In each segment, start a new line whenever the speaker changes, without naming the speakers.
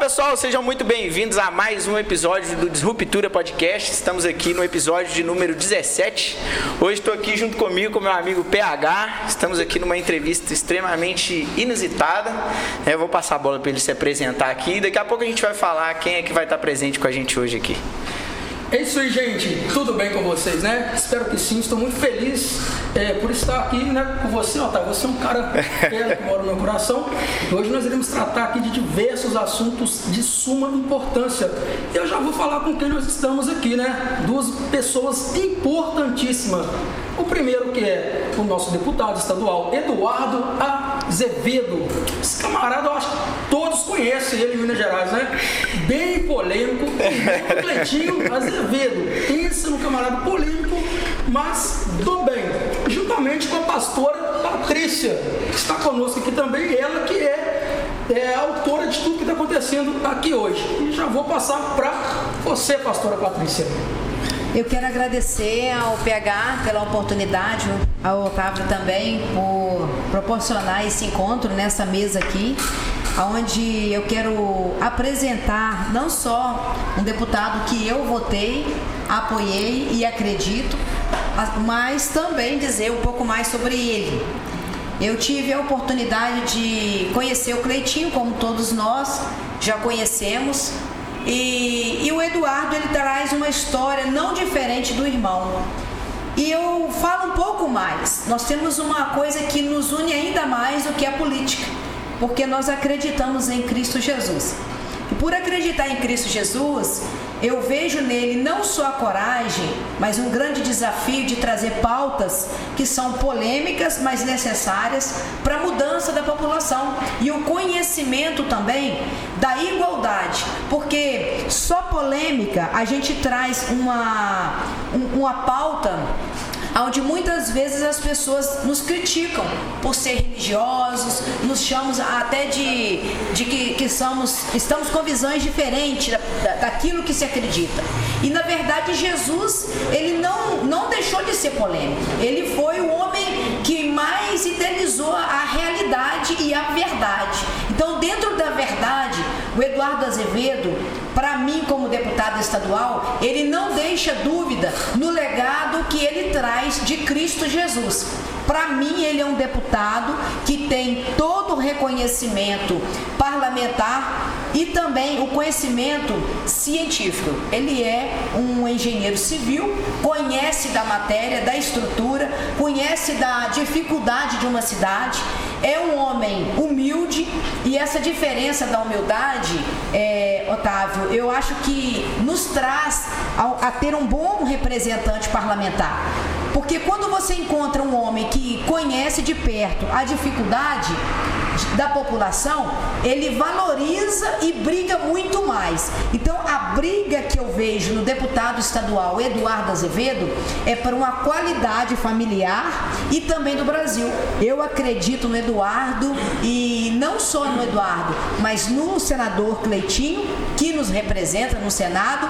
pessoal, sejam muito bem-vindos a mais um episódio do Disruptura Podcast. Estamos aqui no episódio de número 17. Hoje estou aqui junto comigo com meu amigo PH. Estamos aqui numa entrevista extremamente inusitada. Eu vou passar a bola para ele se apresentar aqui. Daqui a pouco a gente vai falar quem é que vai estar presente com a gente hoje aqui.
É isso aí, gente. Tudo bem com vocês, né? Espero que sim. Estou muito feliz por estar aqui, né, com você, Otávio. Você é um cara que mora no meu coração. Hoje nós iremos tratar aqui de diversos assuntos de suma importância. Eu já vou falar com quem nós estamos aqui, né? Duas pessoas importantíssimas. O primeiro que é o nosso deputado estadual, Eduardo Azevedo. Esse camarada, eu acho que todos conhecem ele em Minas Gerais, né? Bem polêmico, bem Cleitinho Azevedo. Pensa no camarada polêmico, mas do bem. Juntamente com a pastora Patrícia, que está conosco aqui também, ela que é a autora de tudo que está acontecendo aqui hoje. E já vou passar para você, pastora Patrícia.
Eu quero agradecer ao PH pela oportunidade, ao Otávio também por proporcionar esse encontro nessa mesa aqui, onde eu quero apresentar não só um deputado que eu votei, apoiei e acredito, mas também dizer um pouco mais sobre ele. Eu tive a oportunidade de conhecer o Cleitinho, como todos nós já conhecemos. E o Eduardo, ele traz uma história não diferente do irmão. E eu falo um pouco mais. Nós temos uma coisa que nos une ainda mais do que a política, porque nós acreditamos em Cristo Jesus. E por acreditar em Cristo Jesus, eu vejo nele não só a coragem, mas um grande desafio de trazer pautas que são polêmicas, mas necessárias para a mudança da população. E o conhecimento também da igualdade, porque só polêmica a gente traz uma pauta onde muitas vezes as pessoas nos criticam por ser religiosos, nos chamam até de que estamos com visões diferentes daquilo que se acredita. E na verdade Jesus, ele não deixou de ser polêmico. Ele foi o homem que mais idealizou a realidade e a verdade. Então, dentro da verdade, o Eduardo Azevedo, para mim como deputado estadual, ele não deixa dúvida no legado que ele traz de Cristo Jesus. Para mim, ele é um deputado que tem todo o reconhecimento parlamentar e também o conhecimento científico. Ele é um engenheiro civil, conhece da matéria, da estrutura, conhece da dificuldade de uma cidade, é um homem humilde, e essa diferença da humildade, Otávio, eu acho que nos traz a ter um bom representante parlamentar. Porque quando você encontra um homem que conhece de perto a dificuldade da população, ele valoriza e briga muito mais. Então, a briga que eu vejo no deputado estadual Eduardo Azevedo é por uma qualidade familiar e também do Brasil. Eu acredito no Eduardo, e não só no Eduardo, mas no senador Cleitinho, que nos representa no Senado,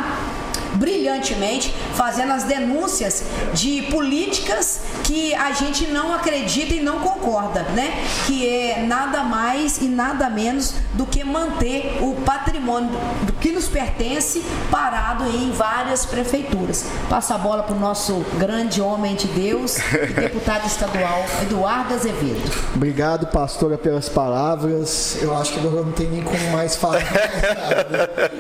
brilhantemente, fazendo as denúncias de políticas que a gente não acredita e não concorda, né? Que é nada mais e nada menos do que manter o patrimônio do que nos pertence parado em várias prefeituras. Passa a bola para o nosso grande homem de Deus e deputado estadual, Eduardo Azevedo.
Obrigado, pastora, pelas palavras. Eu acho que agora não tem nem como mais falar.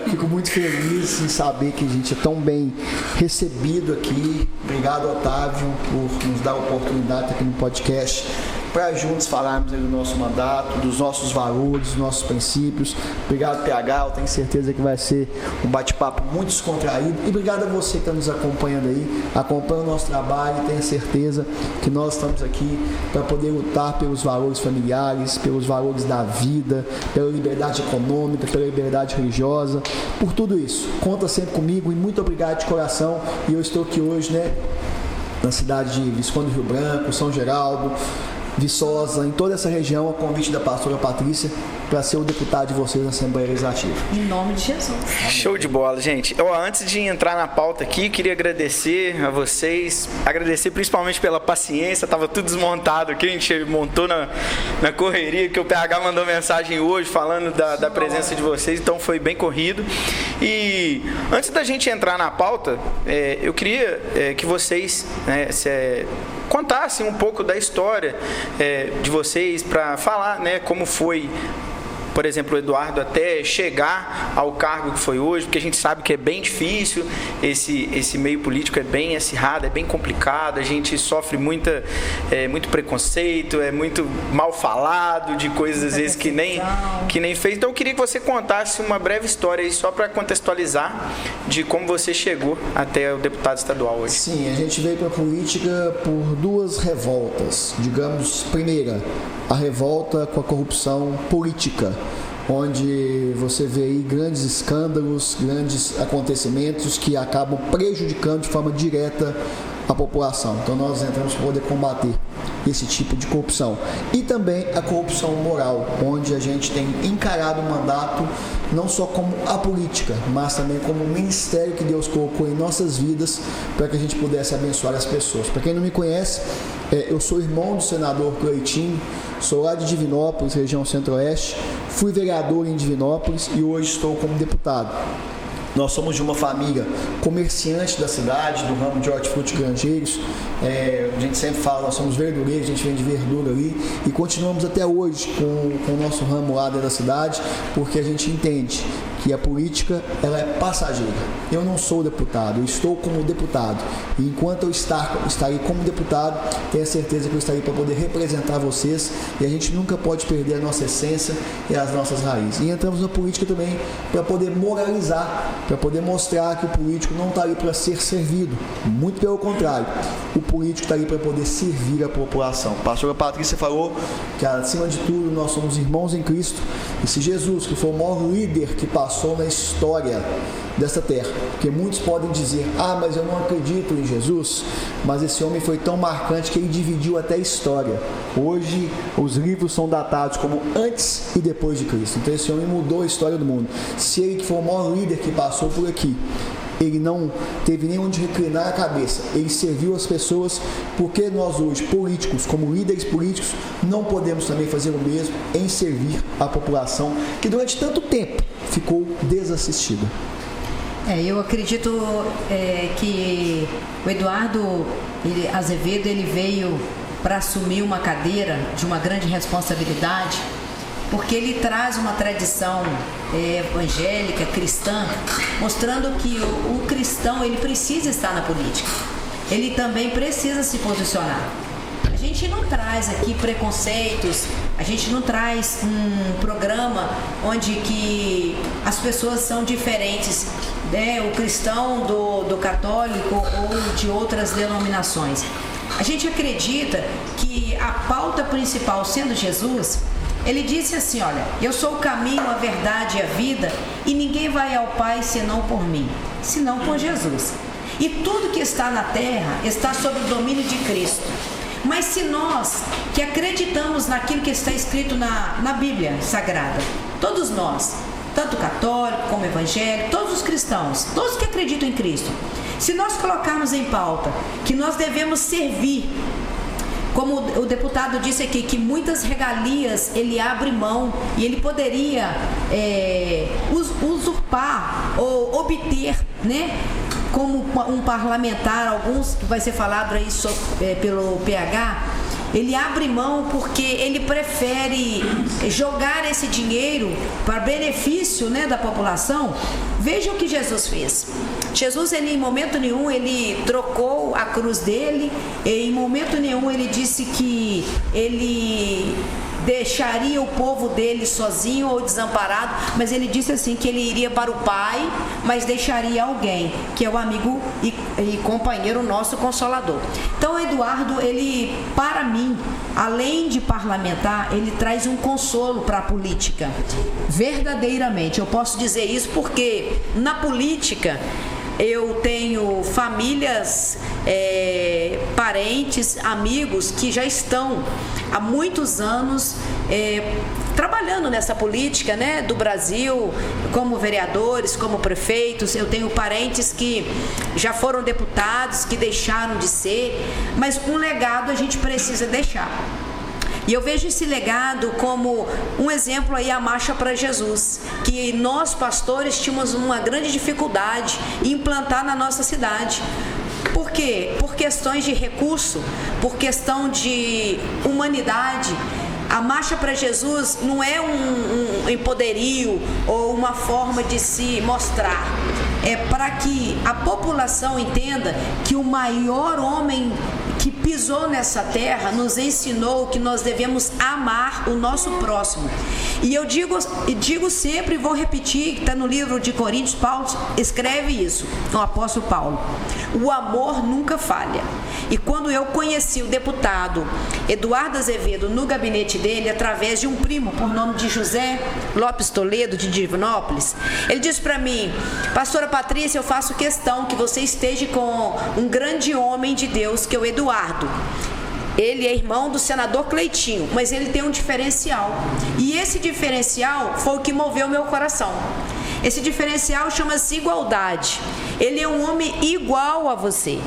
Fico muito feliz em saber que a gente é tão bem recebido aqui. Obrigado, Otávio, por nos dar a oportunidade aqui no podcast para juntos falarmos do nosso mandato, dos nossos valores, dos nossos princípios. Obrigado, PH, eu tenho certeza que vai ser um bate-papo muito descontraído. E obrigado a você que está nos acompanhando aí, acompanha o nosso trabalho, e tenha certeza que nós estamos aqui para poder lutar pelos valores familiares, pelos valores da vida, pela liberdade econômica, pela liberdade religiosa, por tudo isso. Conta sempre comigo e muito obrigado de coração. E eu estou aqui hoje, né, na cidade de Visconde Rio Branco, São Geraldo, Viçosa, em toda essa região, a convite da pastora Patrícia, para ser o deputado de vocês na Assembleia Legislativa.
Em nome de Jesus.
Show de bola, gente. Antes de entrar na pauta aqui, queria agradecer a vocês, agradecer principalmente pela paciência, estava tudo desmontado aqui, a gente montou na correria, que o PH mandou mensagem hoje falando da presença de vocês, então foi bem corrido. E antes da gente entrar na pauta, eu queria que vocês contassem um pouco da história de vocês, para falar como foi, por exemplo, o Eduardo até chegar ao cargo que foi hoje, porque a gente sabe que é bem difícil, esse meio político é bem acirrado, é bem complicado, a gente sofre muito preconceito, é muito mal falado de coisas às vezes que nem fez. Então eu queria que você contasse uma breve história aí, só para contextualizar de como você chegou até o deputado estadual hoje.
Sim, a gente veio para a política por duas revoltas. Digamos, primeira, a revolta com a corrupção política, onde você vê aí grandes escândalos, grandes acontecimentos que acabam prejudicando de forma direta a população. Então nós entramos para poder combater esse tipo de corrupção. E também a corrupção moral, onde a gente tem encarado o mandato não só como a política, mas também como o ministério que Deus colocou em nossas vidas para que a gente pudesse abençoar as pessoas. Para quem não me conhece, eu sou irmão do senador Cleitinho, sou lá de Divinópolis, região centro-oeste, fui vereador em Divinópolis e hoje estou como deputado. Nós somos de uma família comerciante da cidade, do ramo de hortifruti granjeiros. A gente sempre fala, nós somos verdureiros, a gente vende verdura ali e continuamos até hoje com o nosso ramo lá dentro da cidade, porque a gente entende que a política ela é passageira. Eu não sou deputado, eu estou como deputado. E enquanto eu estarei como deputado, tenho certeza que eu estarei para poder representar vocês e a gente nunca pode perder a nossa essência e as nossas raízes. E entramos na política também para poder moralizar, para poder mostrar que o político não está ali para ser servido. Muito pelo contrário, o político está ali para poder servir a população. A pastora Patrícia falou que, acima de tudo, nós somos irmãos em Cristo. E se Jesus, que foi o maior líder que passou na história dessa terra, porque muitos podem dizer, mas eu não acredito em Jesus, mas esse homem foi tão marcante que ele dividiu até a história. Hoje os livros são datados como antes e depois de Cristo. Então esse homem mudou a história do mundo. Se ele, que foi o maior líder que passou por aqui, ele não teve nem onde reclinar a cabeça, ele serviu as pessoas, porque nós hoje, políticos, como líderes políticos, não podemos também fazer o mesmo em servir a população que durante tanto tempo ficou desassistida.
Eu acredito que o Eduardo Azevedo ele veio para assumir uma cadeira de uma grande responsabilidade, porque ele traz uma tradição evangélica, cristã, mostrando que o cristão ele precisa estar na política, ele também precisa se posicionar. A gente não traz aqui preconceitos, a gente não traz um programa onde que as pessoas são diferentes, o cristão do católico ou de outras denominações. A gente acredita que a pauta principal sendo Jesus, ele disse assim, olha, eu sou o caminho, a verdade e a vida, e ninguém vai ao Pai senão por mim, senão por Jesus. E tudo que está na terra está sob o domínio de Cristo. Mas se nós que acreditamos naquilo que está escrito na Bíblia Sagrada, todos nós, tanto católico como evangélico, todos os cristãos, todos que acreditam em Cristo, se nós colocarmos em pauta que nós devemos servir, como o deputado disse aqui, que muitas regalias ele abre mão e ele poderia usurpar ou obter, como um parlamentar, alguns que vai ser falado aí pelo PH, ele abre mão porque ele prefere jogar esse dinheiro para benefício da população. Veja o que Jesus fez. Jesus, ele em momento nenhum, ele trocou a cruz dele, e em momento nenhum ele disse que ele deixaria o povo dele sozinho ou desamparado, mas ele disse assim que ele iria para o Pai, mas deixaria alguém, que é o amigo e companheiro nosso Consolador. Então Eduardo, ele, para mim, além de parlamentar, ele traz um consolo para a política, verdadeiramente. Eu posso dizer isso porque na política eu tenho famílias, parentes, amigos que já estão há muitos anos trabalhando nessa política, né, do Brasil, como vereadores, como prefeitos. Eu tenho parentes que já foram deputados, que deixaram de ser, mas um legado a gente precisa deixar. E eu vejo esse legado como um exemplo aí, a Marcha para Jesus, que nós pastores tínhamos uma grande dificuldade em implantar na nossa cidade. Por quê? Por questões de recurso, por questão de humanidade. A Marcha para Jesus não é um empoderio ou uma forma de se mostrar. É para que a população entenda que o maior homem que pisou nessa terra nos ensinou que nós devemos amar o nosso próximo. E eu digo sempre, vou repetir, que está no livro de Coríntios, Paulo escreve isso, o apóstolo Paulo: o amor nunca falha. E quando eu conheci o deputado Eduardo Azevedo no gabinete dele, através de um primo por nome de José Lopes Toledo, de Divinópolis, ele disse para mim: pastora Patrícia, eu faço questão que você esteja com um grande homem de Deus, que é o Eduardo. Ele é irmão do senador Cleitinho, mas ele tem um diferencial. E esse diferencial foi o que moveu meu coração. Esse diferencial chama-se igualdade. Ele é um homem igual a você.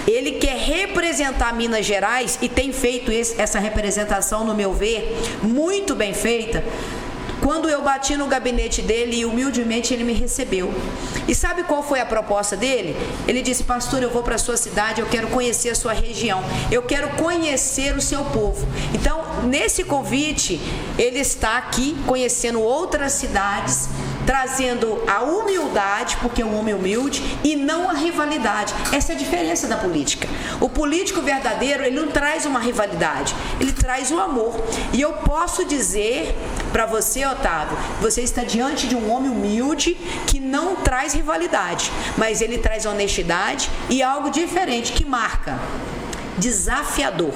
Ele quer representar Minas Gerais e tem feito essa representação, no meu ver, muito bem feita. Quando eu bati no gabinete dele e humildemente ele me recebeu. E sabe qual foi a proposta dele? Ele disse: pastor, eu vou para a sua cidade, eu quero conhecer a sua região, eu quero conhecer o seu povo. Então, nesse convite, ele está aqui conhecendo outras cidades, trazendo a humildade, porque é um homem humilde, e não a rivalidade. Essa é a diferença da política. O político verdadeiro, ele não traz uma rivalidade, ele traz o amor. E eu posso dizer para você, Otávio, você está diante de um homem humilde que não traz rivalidade, mas ele traz honestidade e algo diferente que marca, desafiador.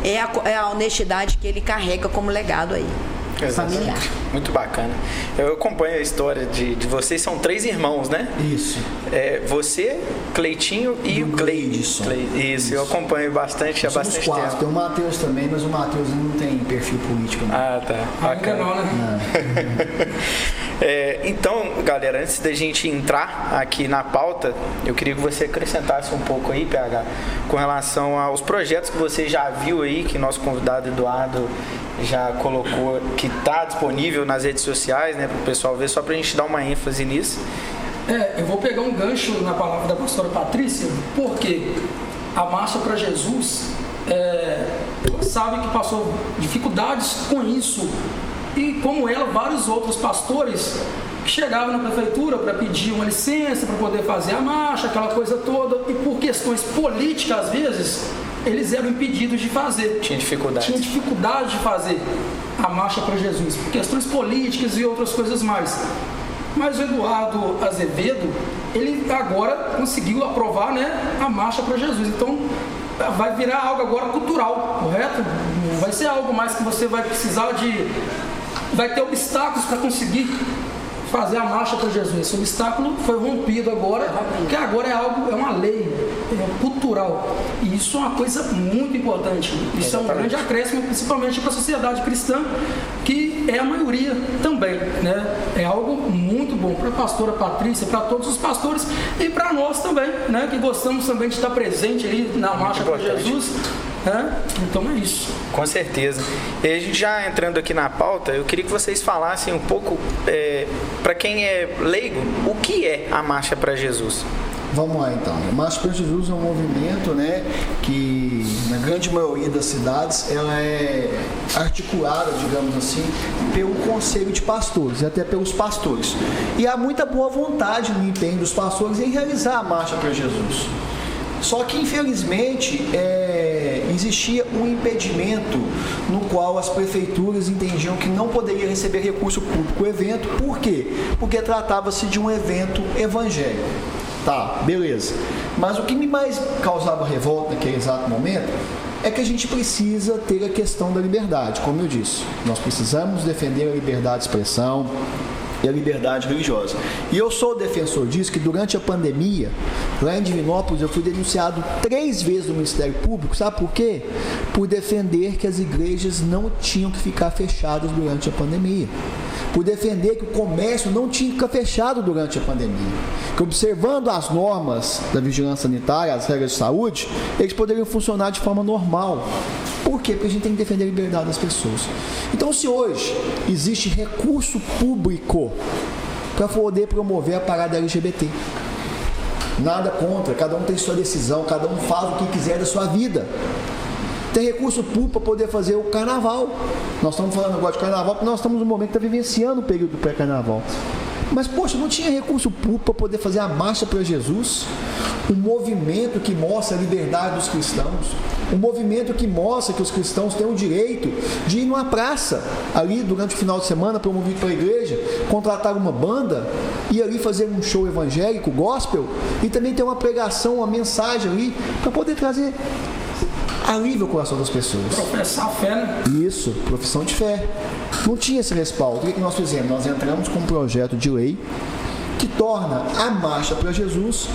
É a honestidade que ele carrega como legado aí.
Exatamente. Familiar. Muito bacana. Eu acompanho a história de vocês, são 3 irmãos, né?
Isso.
Você, Cleitinho e o Cleidson. Isso, eu acompanho bastante há bastante
4.
tempo.
Tem o Matheus também, mas o Matheus não tem perfil político. Não.
Ah, tá. Bacana.
Não, né?
Então, galera, antes da gente entrar aqui na pauta, eu queria que você acrescentasse um pouco aí, PH, com relação aos projetos que você já viu aí, que nosso convidado Eduardo já colocou, que está disponível nas redes sociais, né, para o pessoal ver, só para a gente dar uma ênfase nisso.
Eu vou pegar um gancho na palavra da pastora Patrícia, porque a Marcha para Jesus sabe que passou dificuldades com isso, e como ela, vários outros pastores que chegavam na prefeitura para pedir uma licença para poder fazer a marcha, aquela coisa toda, e por questões políticas, às vezes, eles eram impedidos de fazer. Tinha dificuldade de fazer a Marcha para Jesus, por questões políticas e outras coisas mais. Mas o Eduardo Azevedo, ele agora conseguiu aprovar, né, a Marcha para Jesus. Então, vai virar algo agora cultural, correto? Não vai ser algo mais que você vai precisar de... Vai ter obstáculos para conseguir fazer a Marcha para Jesus. Esse obstáculo foi rompido agora, porque agora é uma lei, cultural. E isso é uma coisa muito importante. Isso é um grande acréscimo, principalmente para a sociedade cristã, que é a maioria também, né? É algo muito bom para a pastora Patrícia, para todos os pastores e para nós também, né? Que gostamos também de estar presente ali na Marcha para Jesus. Então é isso.
Com certeza. E a gente já entrando aqui na pauta, eu queria que vocês falassem um pouco, para quem é leigo, o que é a Marcha para Jesus?
Vamos lá então. A Marcha para Jesus é um movimento, né, que na grande maioria das cidades ela é articulada, digamos assim, pelo Conselho de Pastores e até pelos pastores. E há muita boa vontade no empenho dos pastores em realizar a Marcha para Jesus. Só que, infelizmente, existia um impedimento no qual as prefeituras entendiam que não poderia receber recurso público o evento. Por quê? Porque tratava-se de um evento evangélico. Tá, beleza. Mas o que me mais causava revolta naquele exato momento é que a gente precisa ter a questão da liberdade, como eu disse. Nós precisamos defender a liberdade de expressão, e a liberdade religiosa. E eu sou defensor disso, que durante a pandemia, lá em Divinópolis, eu fui denunciado 3 vezes no Ministério Público. Sabe por quê? Por defender que as igrejas não tinham que ficar fechadas durante a pandemia. Por defender que o comércio não tinha que ficar fechado durante a pandemia. Que observando as normas da vigilância sanitária, as regras de saúde, eles poderiam funcionar de forma normal. Por quê? Porque a gente tem que defender a liberdade das pessoas. Então, se hoje existe recurso público para poder promover a parada LGBT, nada contra, cada um tem sua decisão, cada um faz o que quiser da sua vida. Tem recurso público para poder fazer o carnaval. Nós estamos falando agora de carnaval porque nós estamos no momento que está vivenciando o período do pré-carnaval. Mas, poxa, não tinha recurso público para poder fazer a marcha para Jesus? Um movimento que mostra a liberdade dos cristãos. Um movimento que mostra que os cristãos têm o direito de ir numa praça, ali durante o final de semana, promovido pela igreja, contratar uma banda, e ali fazer um show evangélico, gospel, e também ter uma pregação, uma mensagem ali, para poder trazer alívio ao coração das pessoas.
Professar a fé, né?
Isso, profissão de fé. Não tinha esse respaldo. O que nós fizemos? Nós entramos com um projeto de lei que torna a Marcha para Jesus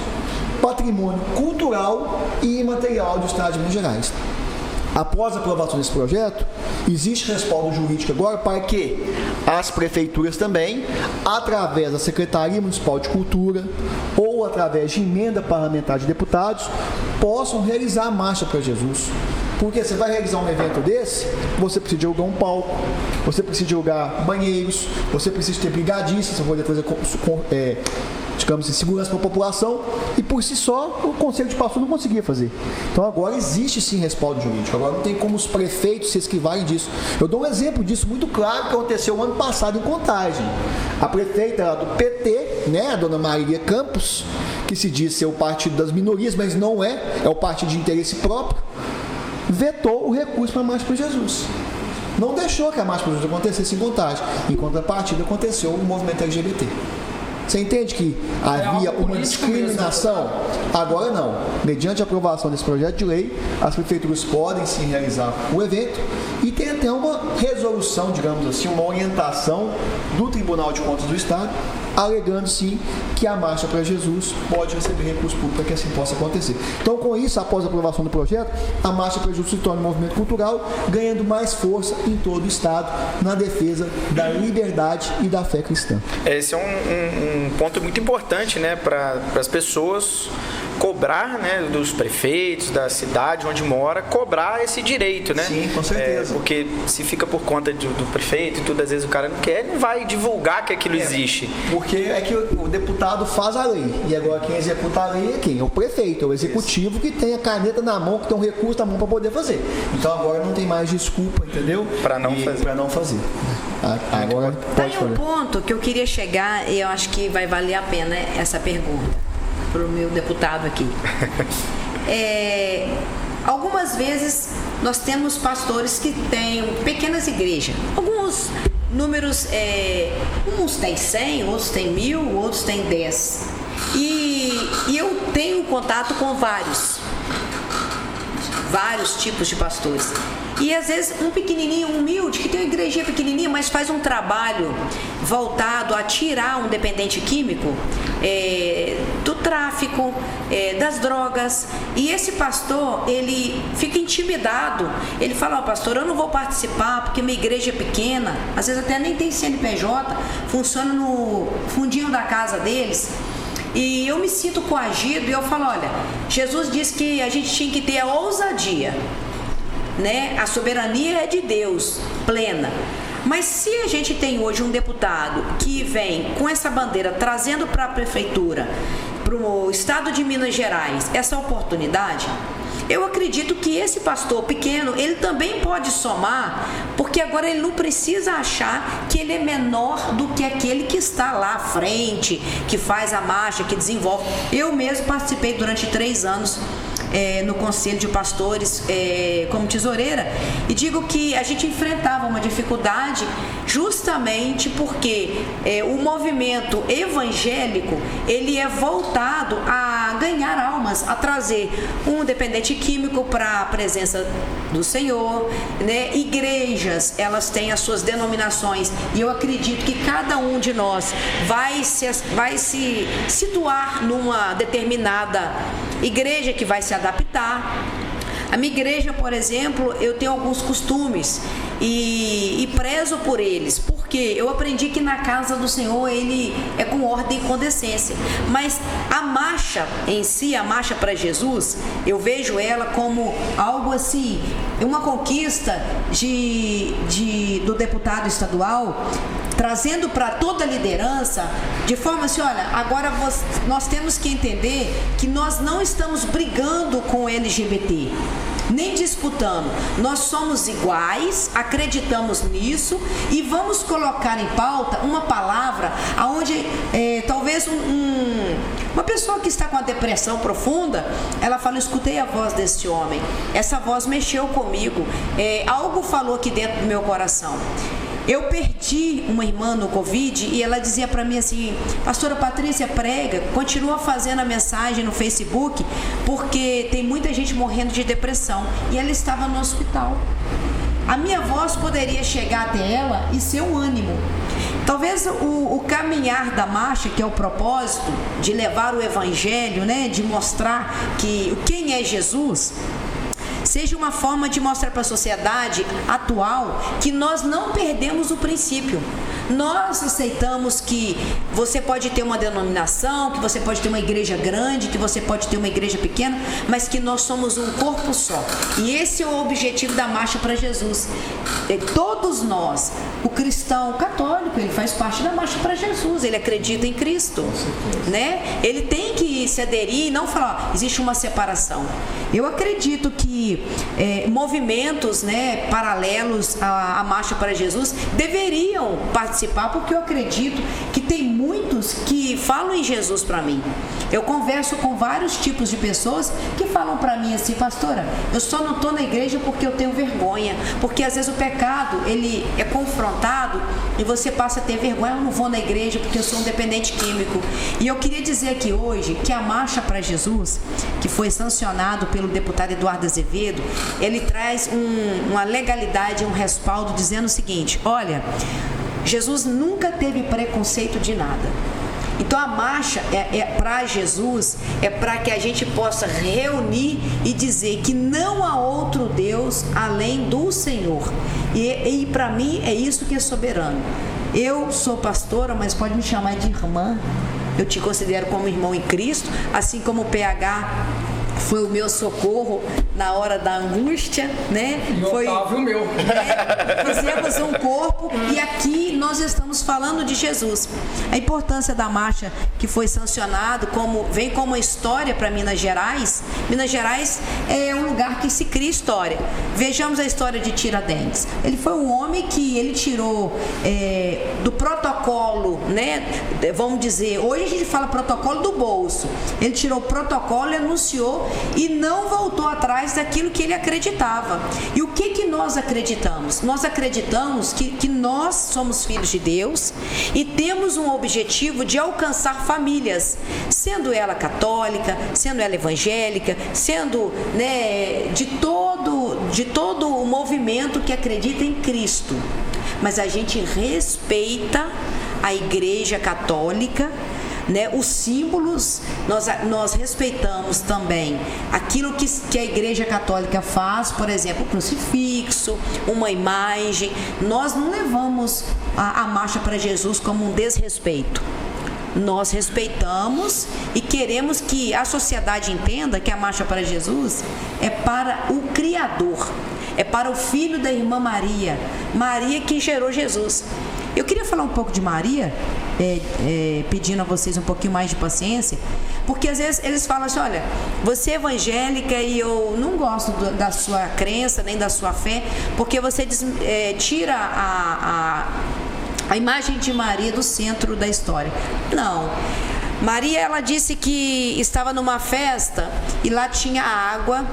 patrimônio cultural e imaterial do Estado de Minas Gerais. Após a aprovação desse projeto, existe respaldo jurídico agora para que as prefeituras também, através da Secretaria Municipal de Cultura ou através de emenda parlamentar de deputados, possam realizar a Marcha para Jesus. Porque você vai realizar um evento desse, você precisa de alugar um palco, você precisa de alugar banheiros, você precisa ter brigadistas, você pode fazer digamos assim, segurança para a população, e por si só o Conselho de Pastor não conseguia fazer. Então agora existe sim respaldo jurídico, agora não tem como os prefeitos se esquivarem disso. Eu dou um exemplo disso muito claro que aconteceu o ano passado em Contagem. A prefeita lá do PT, né, a dona Marília Campos, que se diz ser o partido das minorias, mas não é o partido de interesse próprio, vetou o recurso para a Marcha para Jesus. Não deixou que a Marcha para Jesus acontecesse em Contagem. Em contrapartida aconteceu o movimento LGBT. Você entende que havia uma discriminação? Agora não. Mediante a aprovação desse projeto de lei, as prefeituras podem sim realizar o evento e tem até uma resolução, digamos assim, uma orientação do Tribunal de Contas do Estado, alegando sim que a Marcha para Jesus pode receber recurso público para que assim possa acontecer. Então, com isso, após a aprovação do projeto, a Marcha para Jesus se torna um movimento cultural, ganhando mais força em todo o Estado na defesa da liberdade e da fé cristã.
Esse é um ponto muito importante, né, para as pessoas cobrar, né, dos prefeitos, da cidade onde mora, cobrar esse direito, né?
Sim, com certeza.
Porque se fica por conta do prefeito e tudo, às vezes o cara não quer, não vai divulgar que aquilo existe.
Porque é que o deputado faz a lei, e agora quem executa a lei é quem? É o prefeito, é o executivo. Isso. Que tem a caneta na mão, que tem um recurso na mão para poder fazer. Então agora não tem mais desculpa, entendeu? Para não fazer. Agora pode fazer.
Tem um ponto que eu queria chegar e eu acho que vai valer a pena essa pergunta para o meu deputado aqui. Algumas vezes nós temos pastores que têm pequenas igrejas. Alguns números, uns têm 100, outros têm 1000, outros têm 10. E eu tenho contato com vários tipos de pastores. E às vezes um pequenininho, humilde, que tem uma igrejinha pequenininha, mas faz um trabalho voltado a tirar um dependente químico do tráfico, das drogas. E esse pastor, ele fica intimidado. Ele fala: pastor, eu não vou participar porque minha igreja é pequena. Às vezes até nem tem CNPJ, funciona no fundinho da casa deles. E eu me sinto coagido e eu falo: olha, Jesus disse que a gente tinha que ter a ousadia, né? A soberania é de Deus, plena. Mas se a gente tem hoje um deputado que vem com essa bandeira trazendo para a prefeitura, para o estado de Minas Gerais, essa oportunidade, eu acredito que esse pastor pequeno, ele também pode somar, porque agora ele não precisa achar que ele é menor do que aquele que está lá à frente, que faz a marcha, que desenvolve. Eu mesmo participei durante 3 anos no Conselho de Pastores como tesoureira, e digo que a gente enfrentava uma dificuldade justamente porque o movimento evangélico, ele é voltado a ganhar almas, a trazer um dependente químico para a presença do Senhor, né? Igrejas, elas têm as suas denominações, e eu acredito que cada um de nós vai se situar numa determinada igreja que vai se adaptar. A minha igreja, por exemplo, eu tenho alguns costumes e prezo por eles, porque eu aprendi que na casa do Senhor ele é com ordem e com decência. Mas a marcha em si, a marcha para Jesus, eu vejo ela como algo assim, uma conquista do deputado estadual, trazendo para toda a liderança, de forma assim, olha, agora nós temos que entender que nós não estamos brigando com o LGBT, nem disputando. Nós somos iguais, acreditamos nisso e vamos colocar em pauta uma palavra onde talvez uma pessoa que está com a depressão profunda, ela fala, eu escutei a voz desse homem, essa voz mexeu comigo, algo falou aqui dentro do meu coração. Eu perdi uma irmã no Covid e ela dizia para mim assim, pastora Patrícia, prega, continua fazendo a mensagem no Facebook, porque tem muita gente morrendo de depressão, e ela estava no hospital. A minha voz poderia chegar até ela e ser um ânimo. Talvez o caminhar da marcha, que é o propósito de levar o evangelho, né, de mostrar quem é Jesus, seja uma forma de mostrar para a sociedade atual que nós não perdemos o princípio. Nós aceitamos que você pode ter uma denominação, que você pode ter uma igreja grande, que você pode ter uma igreja pequena, mas que nós somos um corpo só. E esse é o objetivo da Marcha para Jesus. Todos nós, o cristão católico, ele faz parte da Marcha para Jesus, ele acredita em Cristo, né? Ele tem que se aderir e não falar, existe uma separação. Eu acredito que movimentos, né, paralelos à Marcha para Jesus deveriam participar, porque eu acredito que tem muitos que falam em Jesus para mim. Eu converso com vários tipos de pessoas que falam para mim assim, pastora, eu só não estou na igreja porque eu tenho vergonha, porque às vezes o pecado, ele é confrontado e você passa a ter vergonha, eu não vou na igreja porque eu sou um dependente químico. E eu queria dizer aqui hoje que a Marcha para Jesus, que foi sancionado pelo deputado Eduardo Azevedo, ele traz uma legalidade, um respaldo dizendo o seguinte, olha, Jesus nunca teve preconceito de nada. Então a marcha para Jesus, é para que a gente possa reunir e dizer que não há outro Deus além do Senhor. E para mim é isso que é soberano. Eu sou pastora, mas pode me chamar de irmã. Eu te considero como irmão em Cristo, assim como o PH foi o meu socorro na hora da angústia, né?
Foi o meu.
Fizemos um corpo e aqui nós estamos falando de Jesus. A importância da marcha que foi sancionado, vem como uma história para Minas Gerais. Minas Gerais é um lugar que se cria história. Vejamos a história de Tiradentes. Ele foi um homem que ele tirou do protocolo, né? Vamos dizer, hoje a gente fala protocolo do bolso. Ele tirou o protocolo e anunciou e não voltou atrás daquilo que ele acreditava. E o que nós acreditamos? Nós acreditamos que nós somos filhos de Deus e temos um objetivo de alcançar famílias, sendo ela católica, sendo ela evangélica, sendo, né, de todo o movimento que acredita em Cristo. Mas a gente respeita a Igreja Católica, né, os símbolos, nós respeitamos também aquilo que a Igreja Católica faz, por exemplo, o crucifixo, uma imagem. Nós não levamos a Marcha para Jesus como um desrespeito. Nós respeitamos e queremos que a sociedade entenda que a Marcha para Jesus é para o Criador, é para o Filho da Irmã Maria, Maria que gerou Jesus. Eu queria falar um pouco de Maria, pedindo a vocês um pouquinho mais de paciência, porque às vezes eles falam assim, olha, você é evangélica e eu não gosto da sua crença, nem da sua fé, porque você tira a imagem de Maria do centro da história. Não. Maria, ela disse que estava numa festa e lá tinha água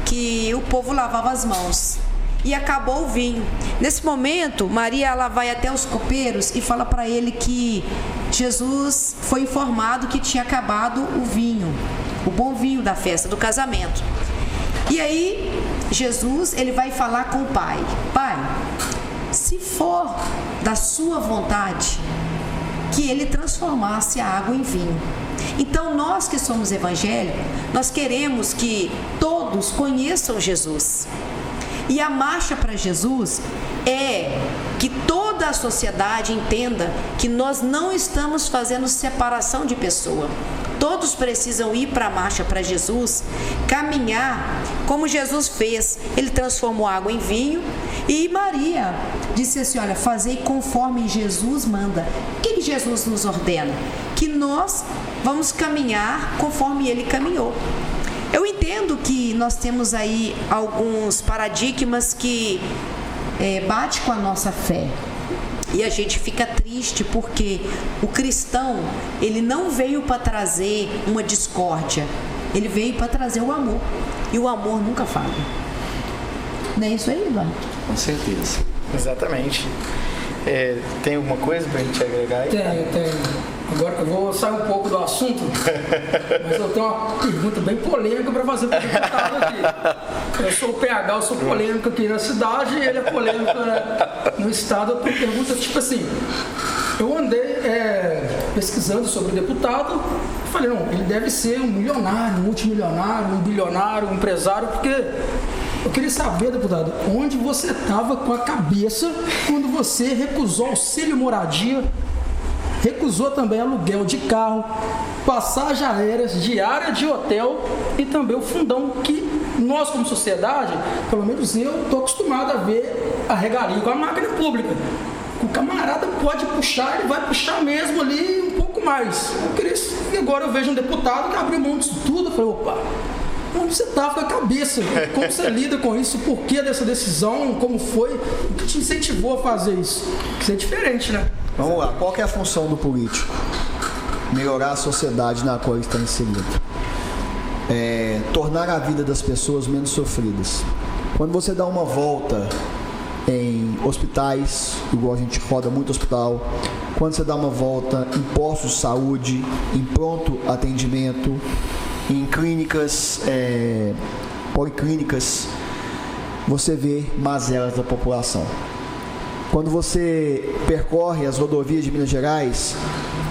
que o povo lavava as mãos. E acabou o vinho. Nesse momento, Maria, ela vai até os copeiros e fala para ele que Jesus foi informado que tinha acabado o vinho, o bom vinho da festa, do casamento. E aí, Jesus, ele vai falar com o Pai. Pai, se for da sua vontade, que ele transformasse a água em vinho. Então, nós que somos evangélicos, nós queremos que todos conheçam Jesus. E a marcha para Jesus é que toda a sociedade entenda que nós não estamos fazendo separação de pessoa. Todos precisam ir para a marcha para Jesus, caminhar como Jesus fez. Ele transformou água em vinho e Maria disse assim, olha, fazei conforme Jesus manda. O que Jesus nos ordena? Que nós vamos caminhar conforme ele caminhou. Eu entendo que nós temos aí alguns paradigmas que bate com a nossa fé. E a gente fica triste porque o cristão, ele não veio para trazer uma discórdia. Ele veio para trazer o amor. E o amor nunca falha. Não é isso aí, Eduardo?
Com certeza. Exatamente. Tem alguma coisa para a gente agregar aí?
Tem. Agora eu vou sair um pouco do assunto, mas eu tenho uma pergunta bem polêmica para fazer para o deputado aqui. Eu sou o PH, eu sou polêmico aqui na cidade e ele é polêmico no estado. Eu pergunto tipo assim, eu andei pesquisando sobre o deputado, falei, não, ele deve ser um milionário, um multimilionário, um bilionário, um empresário, porque eu queria saber, deputado, onde você estava com a cabeça quando você recusou auxílio moradia, recusou também aluguel de carro, passagem aérea, diária de hotel e também o fundão que nós como sociedade, pelo menos eu, estou acostumado a ver a regalia com a máquina pública. O camarada pode puxar, ele vai puxar mesmo ali um pouco mais. E agora eu vejo um deputado que abriu mão disso tudo, eu falei, opa, onde você está com a cabeça? Como você lida com isso? Por que dessa decisão? Como foi? O que te incentivou a fazer isso? Isso é diferente, né?
Vamos lá, qual que é a função do político? Melhorar a sociedade na qual ele está inserido. Tornar a vida das pessoas menos sofridas. Quando você dá uma volta em hospitais, igual a gente roda muito hospital, quando você dá uma volta em postos de saúde, em pronto atendimento, em clínicas, policlínicas, você vê mazelas da população. Quando você percorre as rodovias de Minas Gerais,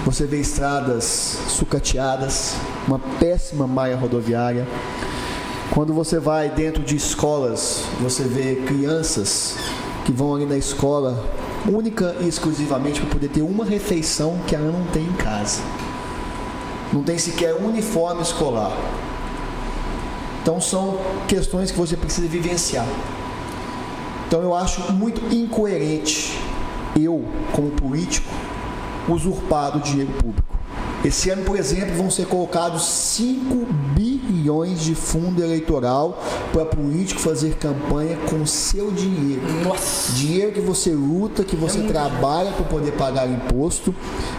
você vê estradas sucateadas, uma péssima malha rodoviária. Quando você vai dentro de escolas, você vê crianças que vão ali na escola única e exclusivamente para poder ter uma refeição que ela não tem em casa. Não tem sequer uniforme escolar. Então são questões que você precisa vivenciar. Então eu acho muito incoerente eu, como político, usurpar do dinheiro público. Esse ano, por exemplo, vão ser colocados 5 bilhões de fundo eleitoral para político fazer campanha com o seu dinheiro.
Nossa.
Dinheiro que você luta, que você trabalha para poder pagar imposto.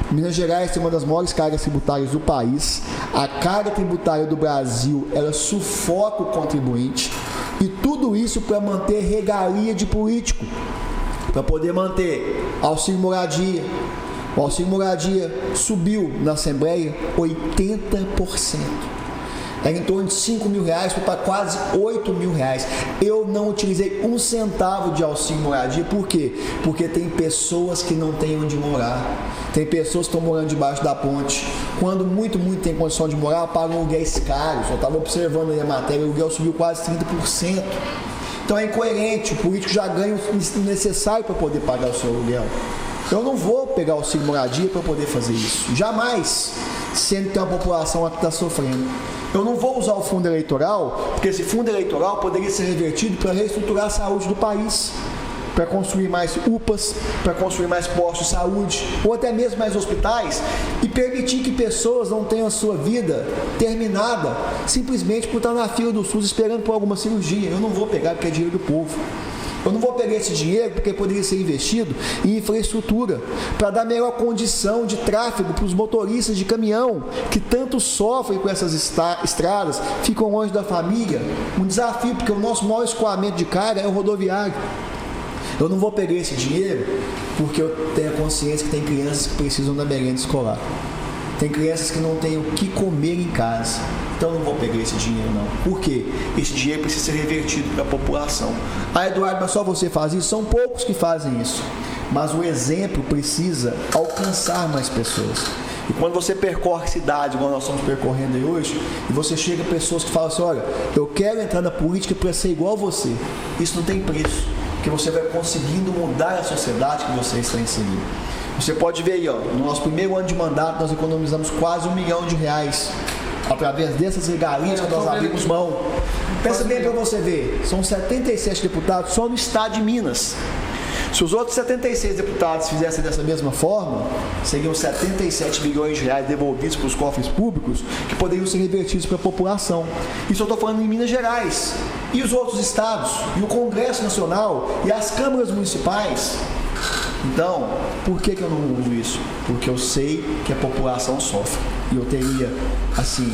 Minas Gerais tem uma das maiores cargas tributárias do país. A carga tributária do Brasil, ela sufoca o contribuinte. E tudo isso para manter regalia de político, para poder manter auxílio moradia. O auxílio moradia subiu na Assembleia 80%. Era em torno de 5 mil reais, foi para quase 8 mil reais. Eu não utilizei um centavo de auxílio moradia, por quê? Porque tem pessoas que não têm onde morar. Tem pessoas que estão morando debaixo da ponte. Quando muito tem condição de morar, pagam aluguéis caros. Eu estava observando aí a matéria, o aluguel subiu quase 30%. Então é incoerente, o político já ganha o necessário para poder pagar o seu aluguel. Eu não vou pegar o auxílio moradia para poder fazer isso. Jamais, sendo que tem uma população que está sofrendo. Eu não vou usar o fundo eleitoral, porque esse fundo eleitoral poderia ser revertido para reestruturar a saúde do país, para construir mais UPAs, para construir mais postos de saúde, ou até mesmo mais hospitais, e permitir que pessoas não tenham a sua vida terminada simplesmente por estar na fila do SUS esperando por alguma cirurgia. Eu não vou pegar porque é dinheiro do povo. Eu não vou pegar esse dinheiro porque poderia ser investido em infraestrutura, para dar melhor condição de tráfego para os motoristas de caminhão, que tanto sofrem com essas estradas, ficam longe da família. Um desafio, porque o nosso maior escoamento de carga é o rodoviário. Eu não vou pegar esse dinheiro porque eu tenho a consciência que tem crianças que precisam da merenda escolar. Tem crianças que não têm o que comer em casa. Então eu não vou pegar esse dinheiro não. Por quê? Esse dinheiro precisa ser revertido para a população. Ah, Eduardo, mas só você faz isso? São poucos que fazem isso. Mas o exemplo precisa alcançar mais pessoas. E quando você percorre cidades, igual nós estamos percorrendo aí hoje, e você chega a pessoas que falam assim, olha, eu quero entrar na política para ser igual a você. Isso não tem preço, porque você vai conseguindo mudar a sociedade que você está inserido. Você pode ver aí, ó, no nosso primeiro ano de mandato, nós economizamos quase R$1 milhão através dessas regalias que nós abrimos mão. Pensa bem para você ver, são 77 deputados só no estado de Minas. Se os outros 76 deputados fizessem dessa mesma forma, seriam 77 bilhões de reais devolvidos para os cofres públicos, que poderiam ser revertidos para a população. Isso eu estou falando em Minas Gerais. E os outros estados, e o Congresso Nacional, e as câmaras municipais. Então, por que eu não uso isso? Porque eu sei que a população sofre. E eu teria, assim,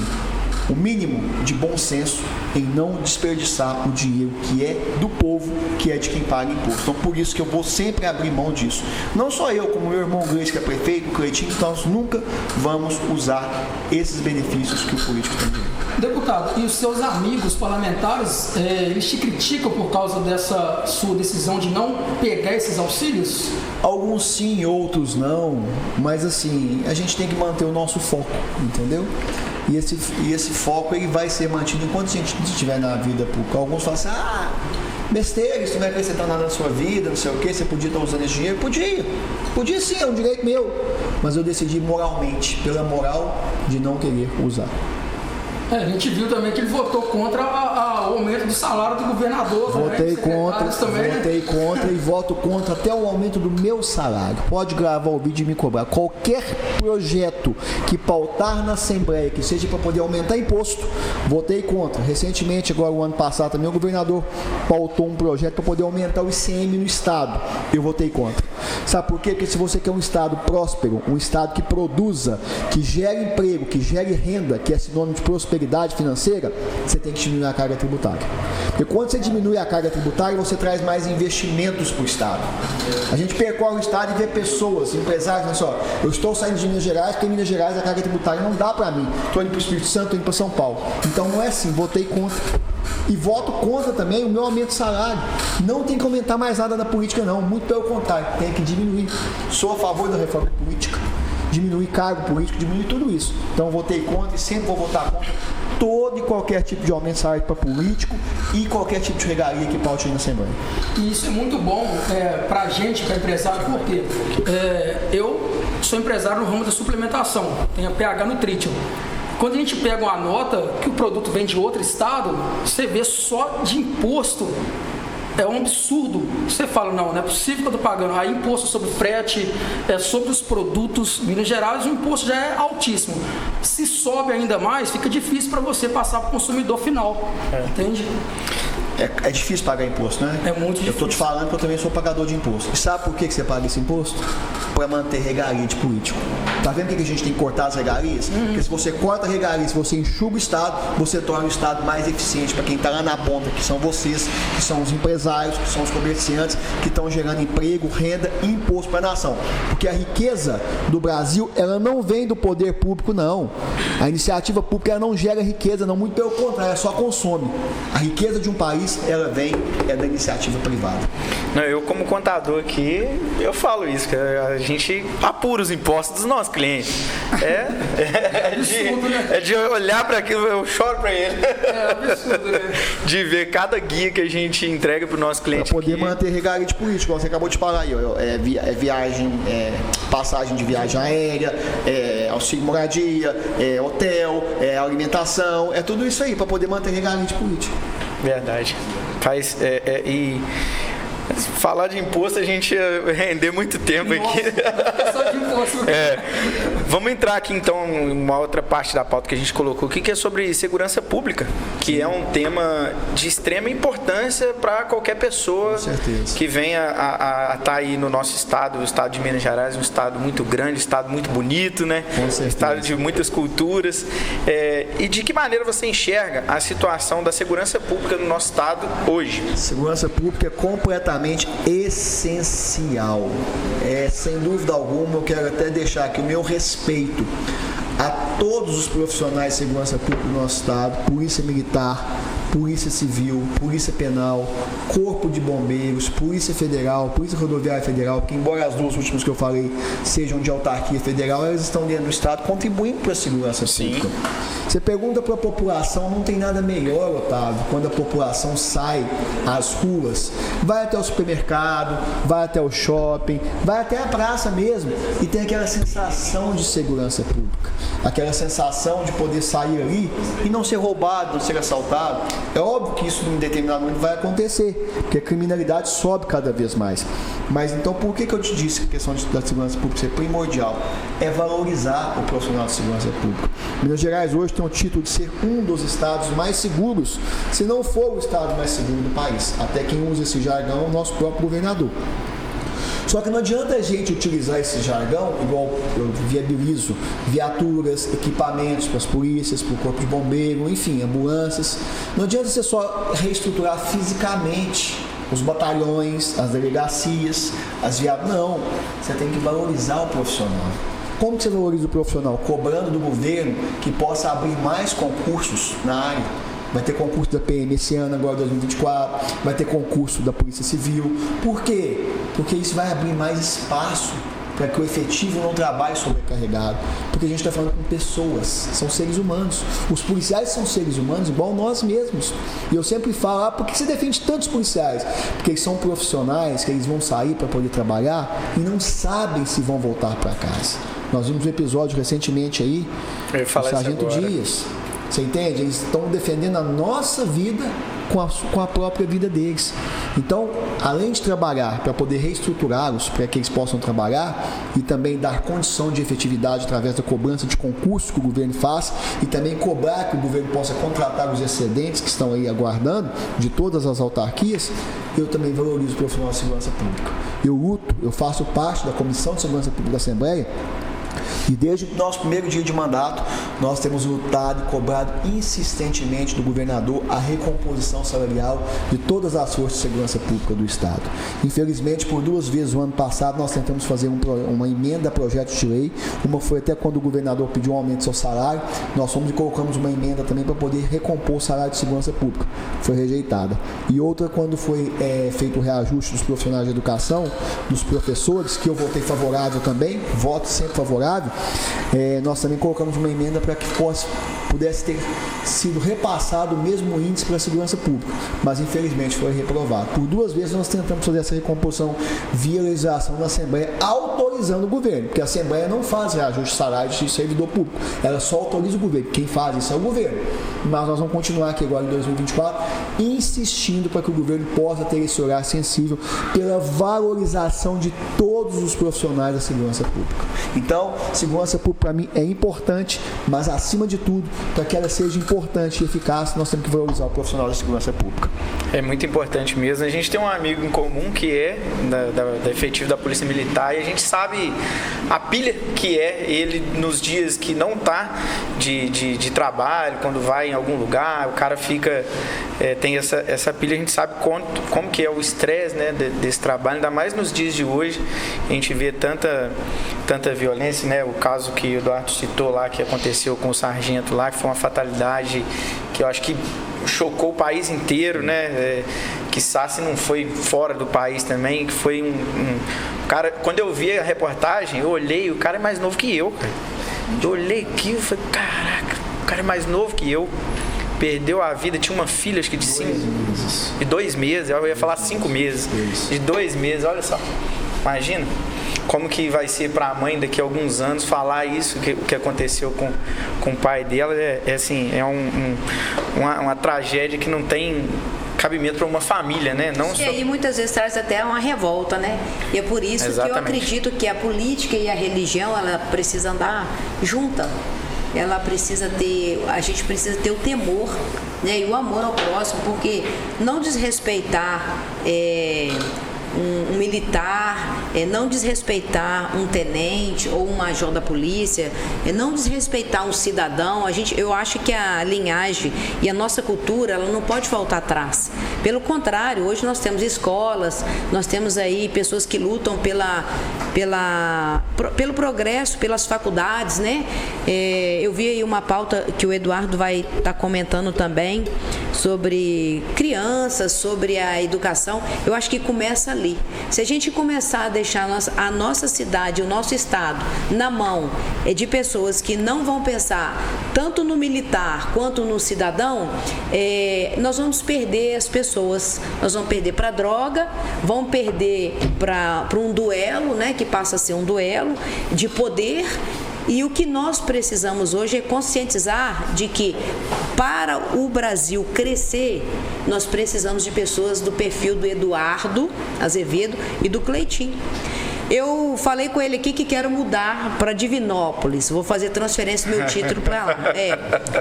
o mínimo de bom senso em não desperdiçar o dinheiro que é do povo, que é de quem paga imposto. Então, por isso que eu vou sempre abrir mão disso. Não só eu, como meu irmão Gleice, que é prefeito, o Cleitinho, nós nunca vamos usar esses benefícios que o político tem direito.
Deputado, e os seus amigos parlamentares, eles te criticam por causa dessa sua decisão de não pegar esses auxílios?
Alguns sim, outros não, mas assim, a gente tem que manter o nosso foco, entendeu? E esse foco ele vai ser mantido enquanto a gente estiver na vida pública. Alguns falam assim, besteira, isso não vai acrescentar nada na sua vida, não sei o que, você podia estar usando esse dinheiro? Podia sim, é um direito meu, mas eu decidi moralmente, pela moral de não querer usar.
A gente viu também que ele votou contra o aumento do salário do governador.
Votei contra e voto contra até o aumento do meu salário. Pode gravar o vídeo e me cobrar. Qualquer projeto que pautar na Assembleia, que seja para poder aumentar imposto, votei contra. Recentemente, agora o ano passado, também o governador pautou um projeto para poder aumentar o ICM no Estado. Eu votei contra. Sabe por quê? Porque se você quer um Estado próspero, um Estado que produza, que gere emprego, que gere renda, que é sinônimo de prosperidade financeira, você tem que diminuir a carga tributária. Porque quando você diminui a carga tributária, você traz mais investimentos para o Estado. A gente percorre o Estado e vê pessoas, empresários, assim, eu estou saindo de Minas Gerais, porque em Minas Gerais a carga tributária não dá para mim. Estou indo para o Espírito Santo, estou indo para São Paulo. Então não é assim, votei contra. E voto contra também o meu aumento de salário. Não tem que aumentar mais nada na política não, muito pelo contrário, tem que diminuir. Sou a favor da reforma política, diminuir cargo político, diminuir tudo isso. Então votei contra e sempre vou votar contra todo e qualquer tipo de aumento de salário para político e qualquer tipo de regalia que paute aí na Assembleia.
E isso é muito bom para a gente, para empresário, porque eu sou empresário no ramo da suplementação, tenho a PH Nutrition. Quando a gente pega uma nota que o produto vem de outro estado, você vê só de imposto. É um absurdo. Você fala, não é possível que eu estou pagando. Aí imposto sobre frete, sobre os produtos Minas Gerais, o imposto já é altíssimo. Se sobe ainda mais, fica difícil para você passar para o consumidor final. Entende?
É difícil pagar imposto, né?
É muito difícil.
Eu estou te falando que eu também sou pagador de imposto. E sabe por que você paga esse imposto? Para manter regalia de político. Tá vendo que a gente tem que cortar as regalias? Porque se você corta a regalia, se você enxuga o Estado, você torna o Estado mais eficiente para quem está lá na ponta, que são vocês, que são os empresários, que são os comerciantes, que estão gerando emprego, renda e imposto para a nação. Porque a riqueza do Brasil, ela não vem do poder público, não. A iniciativa pública, ela não gera riqueza, não. Muito pelo contrário, ela só consome. A riqueza de um país, ela vem da iniciativa privada.
Não, eu como contador aqui, eu falo isso, que a gente apura os impostos dos nossos clientes. É de olhar para aquilo, eu choro para ele.
É absurdo, né?
De ver cada guia que a gente entrega para o nosso cliente.
Para poder manter regalia de político, você acabou de falar aí, viagem, passagem de viagem aérea, auxílio moradia, hotel, alimentação, tudo isso aí para poder manter regalia de político.
Verdade. E Falar de imposto a gente ia render muito tempo aqui.
Só de imposto.
Vamos entrar aqui então em uma outra parte da pauta que a gente colocou aqui, que é sobre segurança pública, que é um tema de extrema importância para qualquer pessoa que venha a estar aí no nosso estado, o estado de Minas Gerais, um estado muito grande, um estado muito bonito, né? Um estado de muitas culturas. E de que maneira você enxerga a situação da segurança pública no nosso estado hoje?
Segurança pública é completamente essencial. Sem dúvida alguma, eu quero até deixar aqui o meu respeito a todos os profissionais de segurança pública do nosso estado, Polícia Militar, Polícia Civil, Polícia Penal, Corpo de Bombeiros, Polícia Federal, Polícia Rodoviária Federal, que embora as duas últimas que eu falei sejam de autarquia federal, elas estão dentro do estado contribuindo para a segurança pública. Você pergunta para a população, não tem nada melhor, Otávio, quando a população sai às ruas, vai até o supermercado, vai até o shopping, vai até a praça mesmo e tem aquela sensação de segurança pública, aquela sensação de poder sair ali e não ser roubado, não ser assaltado. É óbvio que isso em determinado momento vai acontecer, porque a criminalidade sobe cada vez mais. Mas então por que eu te disse que a questão da segurança pública é primordial? É valorizar o profissional de segurança pública. Minas Gerais hoje tem o título de ser um dos estados mais seguros, se não for o estado mais seguro do país. Até quem usa esse jargão é o nosso próprio governador. Só que não adianta a gente utilizar esse jargão, igual eu viabilizo viaturas, equipamentos para as polícias, para o corpo de bombeiro, enfim, ambulâncias. Não adianta você só reestruturar fisicamente os batalhões, as delegacias, as viaturas. Não, você tem que valorizar o profissional. Como que você valoriza o profissional? Cobrando do governo que possa abrir mais concursos na área. Vai ter concurso da PM esse ano, agora 2024, vai ter concurso da Polícia Civil. Por quê? Porque isso vai abrir mais espaço para que o efetivo não trabalhe sobrecarregado. Porque a gente está falando com pessoas, são seres humanos. Os policiais são seres humanos igual nós mesmos. E eu sempre falo, por que você defende tantos policiais? Porque eles são profissionais, que eles vão sair para poder trabalhar e não sabem se vão voltar para casa. Nós vimos um episódio recentemente aí, do Sargento Dias. Você entende? Eles estão defendendo a nossa vida com a própria vida deles. Então, além de trabalhar para poder reestruturá-los, para que eles possam trabalhar e também dar condição de efetividade através da cobrança de concursos que o governo faz e também cobrar que o governo possa contratar os excedentes que estão aí aguardando de todas as autarquias, eu também valorizo o profissional de segurança pública. Eu faço parte da Comissão de Segurança Pública da Assembleia. E desde o nosso primeiro dia de mandato, nós temos lutado e cobrado insistentemente do governador a recomposição salarial de todas as forças de segurança pública do Estado. Infelizmente, por 2 vezes no ano passado, nós tentamos fazer uma emenda a projeto de lei. Uma foi até quando o governador pediu um aumento do seu salário. Nós fomos e colocamos uma emenda também para poder recompor o salário de segurança pública. Foi rejeitada. E outra quando foi feito o reajuste dos profissionais de educação, dos professores, que eu votei favorável também, voto sempre favorável. Nós também colocamos uma emenda para que pudesse ter sido repassado o mesmo índice para a segurança pública, mas infelizmente foi reprovado. Por 2 vezes nós tentamos fazer essa recomposição via legislação da Assembleia, autorizando o governo, porque a Assembleia não faz reajuste de salário de servidor público, ela só autoriza o governo. Quem faz isso é o governo. Mas nós vamos continuar aqui agora em 2024, insistindo para que o governo possa ter esse olhar sensível pela valorização de todos os profissionais da segurança pública. Então, segurança pública para mim é importante, mas acima de tudo, para que ela seja importante e eficaz, nós temos que valorizar o profissional da segurança pública.
É muito importante mesmo. A gente tem um amigo em comum que é da efetivo da Polícia Militar e a gente sabe a pilha que é ele nos dias que não está de trabalho, quando vai em algum lugar, o cara fica, tem essa pilha, a gente sabe como que é o estresse, né, desse trabalho, ainda mais nos dias de hoje, a gente vê tanta violência, né, o caso que o Eduardo citou lá, que aconteceu com o sargento lá, que foi uma fatalidade que eu acho que chocou o país inteiro, né? Quiçá se não foi fora do país também, que foi um cara, quando eu vi a reportagem, eu olhei, o cara é mais novo que eu, cara. Eu olhei aqui e falei, caraca, o cara é mais novo que eu. Perdeu a vida, tinha uma filha, acho que de 2 meses, eu ia falar 5 meses, de 2 meses, olha só, imagina como que vai ser para a mãe daqui a alguns anos falar isso, o que aconteceu com o pai dela, assim, é uma tragédia que não tem cabimento para uma família, né? Não
e aí muitas vezes traz até uma revolta, né? E é por isso que eu acredito que a política e a religião, ela precisa andar junta. A gente precisa ter o temor, né, e o amor ao próximo, porque não desrespeitar um militar, não desrespeitar um tenente ou um major da polícia, não desrespeitar um cidadão. Eu acho que a linhagem e a nossa cultura, ela não pode voltar atrás. Pelo contrário, hoje nós temos escolas, nós temos aí pessoas que lutam pelo progresso, pelas faculdades, né? Eu vi aí uma pauta que o Eduardo vai estar comentando também sobre crianças, sobre a educação. Eu acho que começa ali. Se a gente começar a deixar a nossa cidade, o nosso estado na mão de pessoas que não vão pensar tanto no militar quanto no cidadão, nós vamos perder as pessoas, nós vamos perder para a droga, vamos perder para um duelo, né, que passa a ser um duelo de poder. E o que nós precisamos hoje é conscientizar de que para o Brasil crescer, nós precisamos de pessoas do perfil do Eduardo Azevedo e do Cleitinho. Eu falei com ele aqui que quero mudar para Divinópolis. Vou fazer transferência do meu título para lá.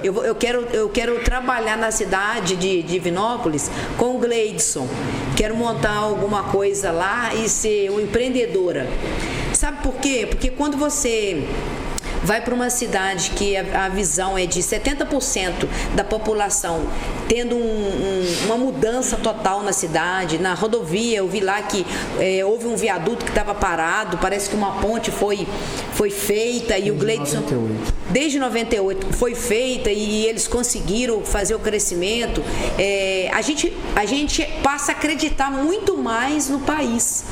Eu quero trabalhar na cidade de Divinópolis com o Gleidson. Quero montar alguma coisa lá e ser uma empreendedora. Sabe por quê? Porque quando você vai para uma cidade que a visão é de 70% da população tendo uma mudança total na cidade, na rodovia, eu vi lá que houve um viaduto que estava parado, parece que uma ponte foi feita e o Gleidson, desde 98 foi feita e eles conseguiram fazer o crescimento. A gente passa a acreditar muito mais no país.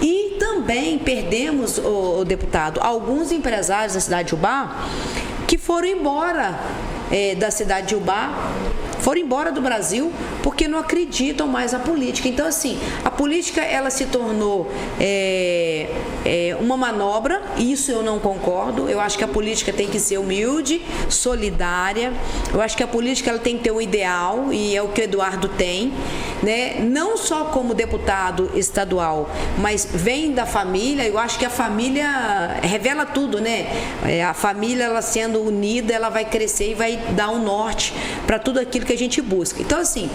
E também perdemos, o deputado, alguns empresários da cidade de Ubá que foram embora da cidade de Ubá, foram embora do Brasil porque não acreditam mais na política. Então, assim, a política ela se tornou uma manobra, e isso eu não concordo. Eu acho que a política tem que ser humilde, solidária. Eu acho que a política ela tem que ter um ideal, e é o que o Eduardo tem, né? Não só como deputado estadual, mas vem da família. Eu acho que a família revela tudo, né? A família, ela sendo unida, ela vai crescer e vai dar um norte para tudo aquilo que a gente busca. Então, assim,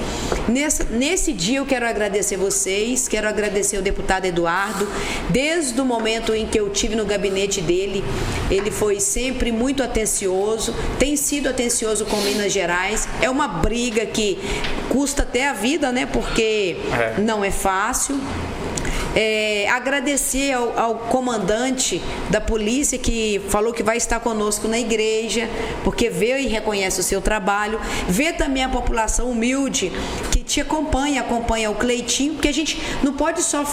nesse dia eu quero agradecer vocês, quero agradecer o deputado Eduardo. Desde o momento em que eu estive no gabinete dele, ele foi sempre muito atencioso, tem sido atencioso com Minas Gerais. É uma briga que custa até a vida, né? Porque não é fácil. Agradecer ao comandante da polícia que falou que vai estar conosco na igreja, porque vê e reconhece o seu trabalho. Vê também a população humilde que te acompanha o Cleitinho, porque a gente não pode só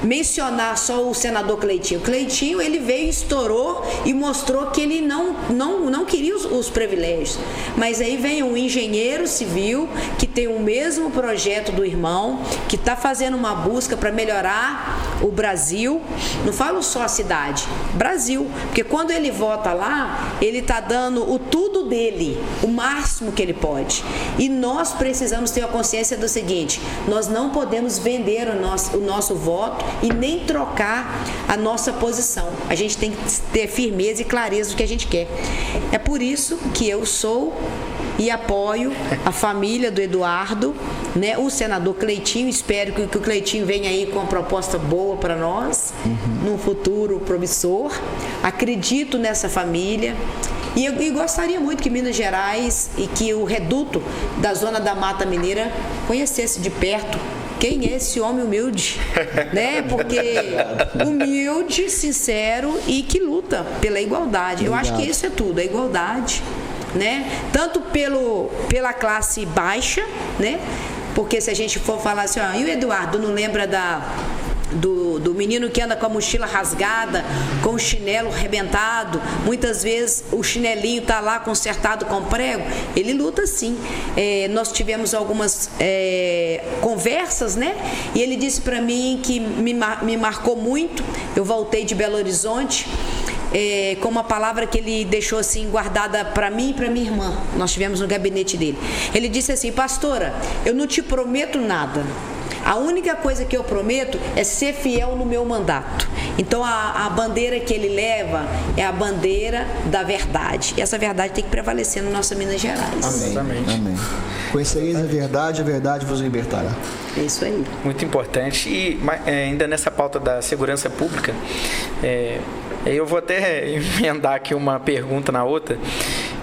mencionar só o senador Cleitinho. O Cleitinho, ele veio, estourou e mostrou que ele não queria os privilégios. Mas aí vem um engenheiro civil que tem o mesmo projeto do irmão, que está fazendo uma busca para melhorar o Brasil. Não falo só a cidade, Brasil. Porque quando ele vota lá, ele está dando o tudo dele, o máximo que ele pode. E nós precisamos ter a consciência do seguinte: nós não podemos vender o nosso voto e nem trocar a nossa posição. A gente tem que ter firmeza e clareza do que a gente quer. É por isso que eu sou e apoio a família do Eduardo, né, o senador Cleitinho. Espero que o Cleitinho venha aí com uma proposta boa para nós, num futuro promissor. Acredito nessa família. E gostaria muito que Minas Gerais e que o reduto da Zona da Mata Mineira conhecesse de perto quem é esse homem humilde, né? Porque humilde, sincero e que luta pela igualdade. Eu acho que isso é tudo, a igualdade, né? Tanto pela classe baixa, né? Porque se a gente for falar assim, e o Eduardo não lembra do menino que anda com a mochila rasgada, com o chinelo arrebentado, muitas vezes o chinelinho está lá consertado com prego, ele luta sim. Nós tivemos algumas conversas, né? E ele disse para mim que me marcou muito. Eu voltei de Belo Horizonte com uma palavra que ele deixou assim guardada para mim e para minha irmã. Nós tivemos no gabinete dele. Ele disse assim: pastora, eu não te prometo nada. A única coisa que eu prometo é ser fiel no meu mandato. Então a bandeira que ele leva é a bandeira da verdade. E essa verdade tem que prevalecer na nossa Minas Gerais.
Amém. Amém. Conhecereis a verdade vos libertará.
É isso aí.
Muito importante. E ainda nessa pauta da segurança pública, eu vou até emendar aqui uma pergunta na outra,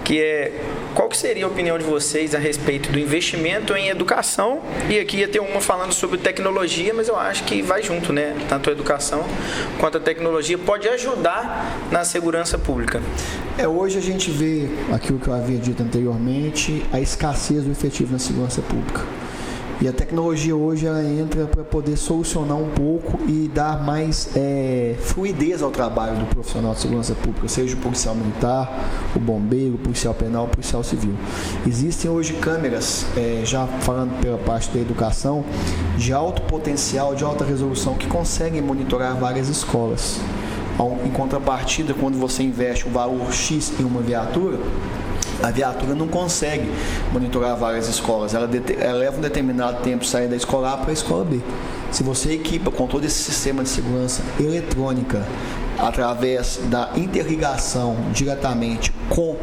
que é: qual que seria a opinião de vocês a respeito do investimento em educação? E aqui ia ter uma falando sobre tecnologia, mas eu acho que vai junto, né? Tanto a educação quanto a tecnologia pode ajudar na segurança pública.
Hoje a gente vê aquilo que eu havia dito anteriormente, a escassez do efetivo na segurança pública. E a tecnologia hoje ela entra para poder solucionar um pouco e dar mais fluidez ao trabalho do profissional de segurança pública, seja o policial militar, o bombeiro, o policial penal, o policial civil. Existem hoje câmeras, já falando pela parte da educação, de alto potencial, de alta resolução, que conseguem monitorar várias escolas. Em contrapartida, quando você investe um valor X em uma viatura, a viatura não consegue monitorar várias escolas, ela leva um determinado tempo sair da escola A para a escola B. Se você equipa com todo esse sistema de segurança eletrônica, através da interligação diretamente com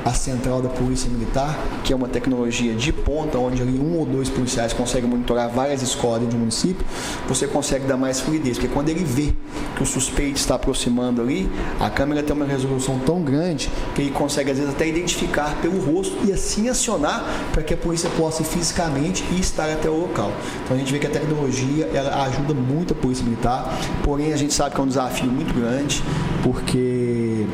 a central da Polícia Militar, que é uma tecnologia de ponta, onde ali 1 ou 2 policiais conseguem monitorar várias escolas dentro do município, você consegue dar mais fluidez, porque quando ele vê que o suspeito está aproximando ali, a câmera tem uma resolução tão grande que ele consegue às vezes até identificar pelo rosto e assim acionar para que a polícia possa ir fisicamente e estar até o local. Então a gente vê que a tecnologia ela ajuda muito a Polícia Militar, porém a gente sabe que é um desafio muito grande, porque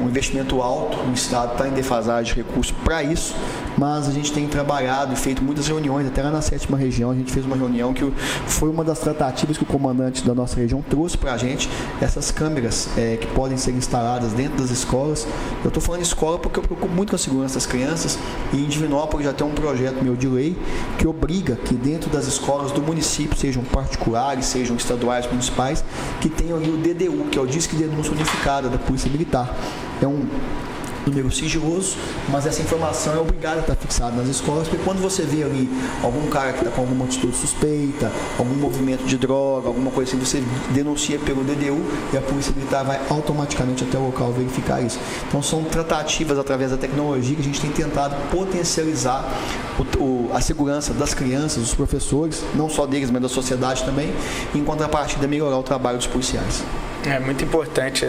um investimento alto, o Estado está em defasagem de recursos para isso, mas a gente tem trabalhado e feito muitas reuniões, até lá na 7ª região, a gente fez uma reunião que foi uma das tratativas que o comandante da nossa região trouxe para a gente, essas câmeras que podem ser instaladas dentro das escolas. Eu estou falando de escola porque eu preocupo muito com a segurança das crianças, e em Divinópolis já tem um projeto meu de lei que obriga que dentro das escolas do município, sejam particulares, sejam estaduais, municipais, que tenham ali o DDU, que é o Disque de Denúncia Unificada da Polícia Militar. É um número sigiloso, mas essa informação é obrigada a estar fixada nas escolas, porque quando você vê ali algum cara que está com alguma atitude suspeita, algum movimento de droga, alguma coisa assim, você denuncia pelo DDU e a Polícia Militar vai automaticamente até o local verificar isso. Então são tratativas através da tecnologia que a gente tem tentado potencializar a segurança das crianças, dos professores, não só deles, mas da sociedade também, e em contrapartida melhorar o trabalho dos policiais.
É muito importante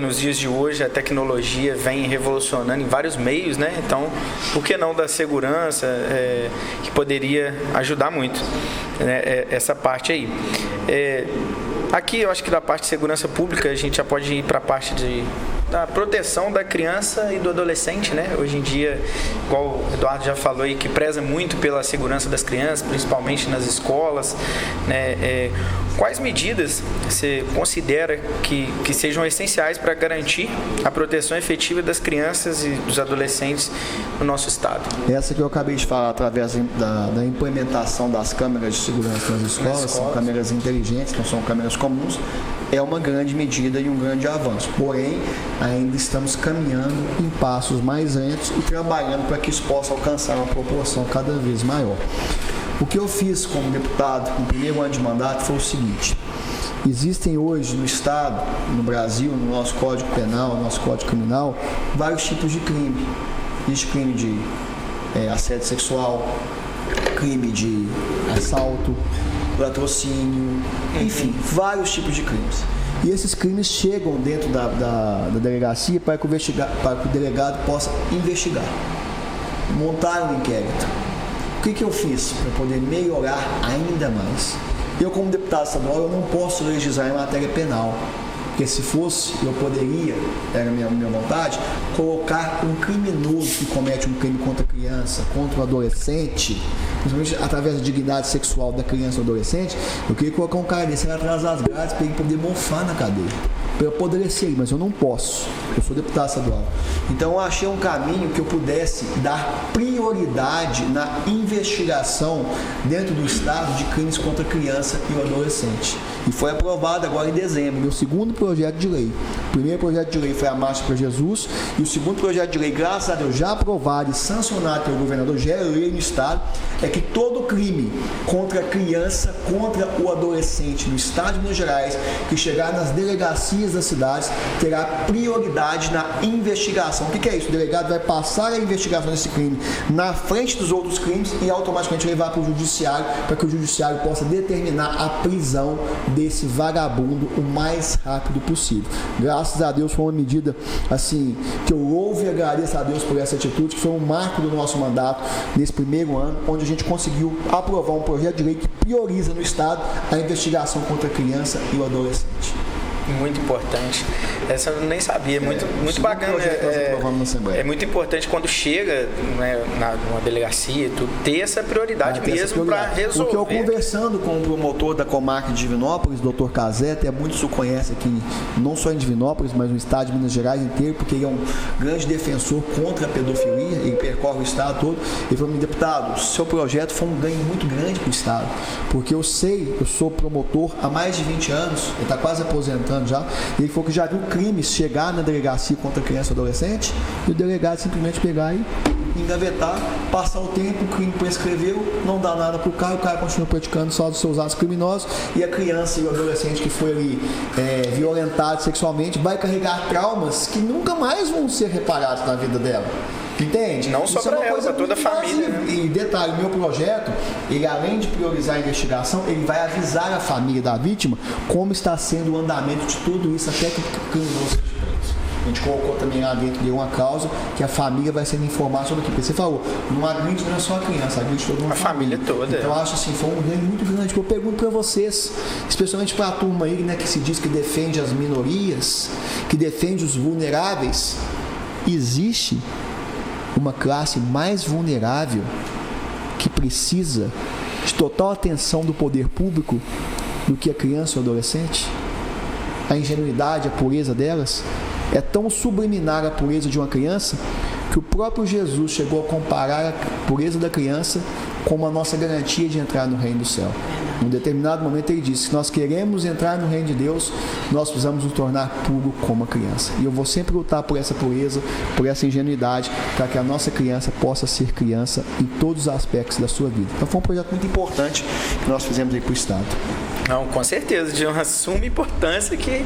nos dias de hoje a tecnologia vem revolucionando em vários meios, né? Então, por que não da segurança, que poderia ajudar muito, né? Essa parte aí. Aqui eu acho que da parte de segurança pública a gente já pode ir para a parte da proteção da criança e do adolescente, né? Hoje em dia, igual o Eduardo já falou aí, que preza muito pela segurança das crianças, principalmente nas escolas, né? Quais medidas você considera que sejam essenciais para garantir a proteção efetiva das crianças e dos adolescentes no nosso estado?
Essa que eu acabei de falar, através da implementação das câmeras de segurança nas escolas, são câmeras inteligentes, não são câmeras comuns, é uma grande medida e um grande avanço. Porém, ainda estamos caminhando em passos mais lentos e trabalhando para que isso possa alcançar uma proporção cada vez maior. O que eu fiz como deputado no primeiro ano de mandato foi o seguinte: existem hoje no Estado, no Brasil, no nosso Código Penal, no nosso Código Criminal, vários tipos de crime. Existe crime de assédio sexual, crime de assalto, latrocínio, enfim, vários tipos de crimes. E esses crimes chegam dentro da delegacia para que o delegado possa investigar, montar um inquérito. O que eu fiz para poder melhorar ainda mais? Eu, como deputado estadual, eu não posso legislar em matéria penal, porque se fosse, eu poderia, era a minha vontade, colocar um criminoso que comete um crime contra a criança, contra o adolescente, principalmente através da dignidade sexual da criança ou adolescente, eu queria colocar um cara desse atrás das grades para ele poder mofar na cadeia, para eu apodrecer ele, mas eu não posso, eu sou deputado estadual. Então eu achei um caminho que eu pudesse dar prioridade na investigação dentro do Estado de crimes contra a criança e o adolescente. E foi aprovado agora em dezembro, meu segundo projeto de lei. O primeiro projeto de lei foi a Marcha para Jesus, e o segundo projeto de lei, graças a Deus, já aprovado e sancionado pelo governador, já é lei no Estado, é que todo crime contra a criança, contra o adolescente no Estado de Minas Gerais, que chegar nas delegacias das cidades, terá prioridade na investigação. O que é isso? O delegado vai passar a investigação desse crime na frente dos outros crimes e automaticamente levar para o judiciário, para que o judiciário possa determinar a prisão desse vagabundo o mais rápido possível. Graças a Deus foi uma medida assim que eu louvo e agradeço a Deus por essa atitude, que foi um marco do nosso mandato nesse primeiro ano, onde a gente conseguiu aprovar um projeto de lei que prioriza no Estado a investigação contra a criança e o adolescente.
Muito importante. Essa eu nem sabia. Muito bacana. É muito importante quando chega, né, numa delegacia, tu ter essa prioridade mesmo para resolver.
Porque eu conversando com o promotor da comarca de Divinópolis, Dr. Cazé, até muitos o conhecem aqui, não só em Divinópolis, mas no estado de Minas Gerais inteiro, porque ele é um grande defensor contra a pedofilia, ele percorre o estado todo. Ele falou: deputado, seu projeto foi um ganho muito grande para o estado, porque eu sou promotor há mais de 20 anos, ele está quase aposentando já, e ele falou que já viu crimes chegar na delegacia contra criança e adolescente e o delegado simplesmente pegar e engavetar, passar o tempo, o crime prescreveu, não dá nada pro cara, o cara continua praticando só dos seus atos criminosos e a criança e o adolescente que foi ali violentado sexualmente vai carregar traumas que nunca mais vão ser reparados na vida dela. Entende?
Não só para ela, para toda a família. Né?
E detalhe, o meu projeto, ele além de priorizar a investigação, ele vai avisar a família da vítima como está sendo o andamento de tudo isso até que o criminoso. A gente colocou também lá dentro de uma cláusula que a família vai sendo informada sobre o que você falou. Não agride não é só a criança, agride toda uma
família toda.
Então eu acho assim, foi um ganho muito grande. Que eu pergunto para vocês, especialmente para a turma aí, né, que se diz que defende as minorias, que defende os vulneráveis, existe uma classe mais vulnerável que precisa de total atenção do poder público do que a criança ou adolescente? A ingenuidade, a pureza delas é tão subliminar a pureza de uma criança que o próprio Jesus chegou a comparar a pureza da criança como a nossa garantia de entrar no reino do céu. Em um determinado momento ele disse: se nós queremos entrar no reino de Deus, nós precisamos nos tornar puro como a criança. E eu vou sempre lutar por essa pureza, por essa ingenuidade, para que a nossa criança possa ser criança em todos os aspectos da sua vida. Então foi um projeto muito importante que nós fizemos aí para o Estado.
Não, com certeza, de uma suma importância que...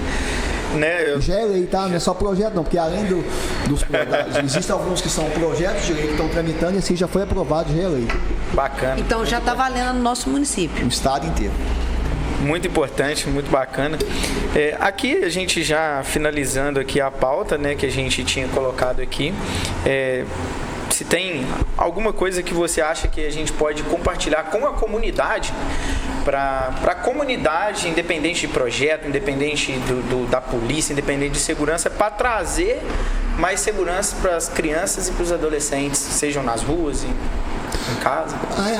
Né,
já é lei, tá? Não é só projeto não, porque além dos projetos, existem alguns que são projetos de lei que estão tramitando e assim já foi aprovado, já é lei.
Bacana.
Então já está valendo no nosso município.
No estado inteiro.
Muito importante, muito bacana. Aqui a gente já finalizando aqui a pauta, né, que a gente tinha colocado aqui, se tem alguma coisa que você acha que a gente pode compartilhar com a comunidade, para a comunidade, independente de projeto, independente da polícia, independente de segurança, para trazer mais segurança para as crianças e para os adolescentes, sejam nas ruas em casa.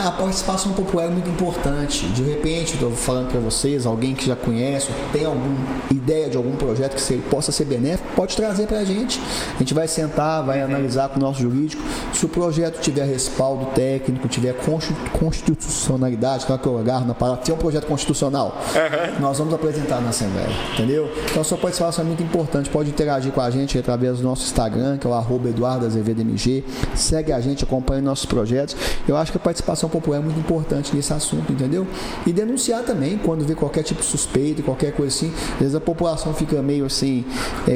A participação popular é muito importante. De repente, estou falando para vocês, alguém que já conhece, tem alguma ideia de algum projeto que possa ser benéfico, pode trazer para a gente. A gente vai sentar, vai analisar com o nosso jurídico. Se o projeto tiver respaldo técnico, tiver constitucionalidade, que eu agarro na palavra, se é um projeto constitucional, nós vamos apresentar na Assembleia, entendeu? Então a sua participação é muito importante. Pode interagir com a gente através do nosso Instagram, que é o @EduardoAzevedoMG. Segue a gente, acompanha nossos projetos. Eu acho que a participação popular é muito importante nesse assunto, entendeu? E denunciar também quando vê qualquer tipo de suspeita, qualquer coisa assim. Às vezes a população fica meio assim,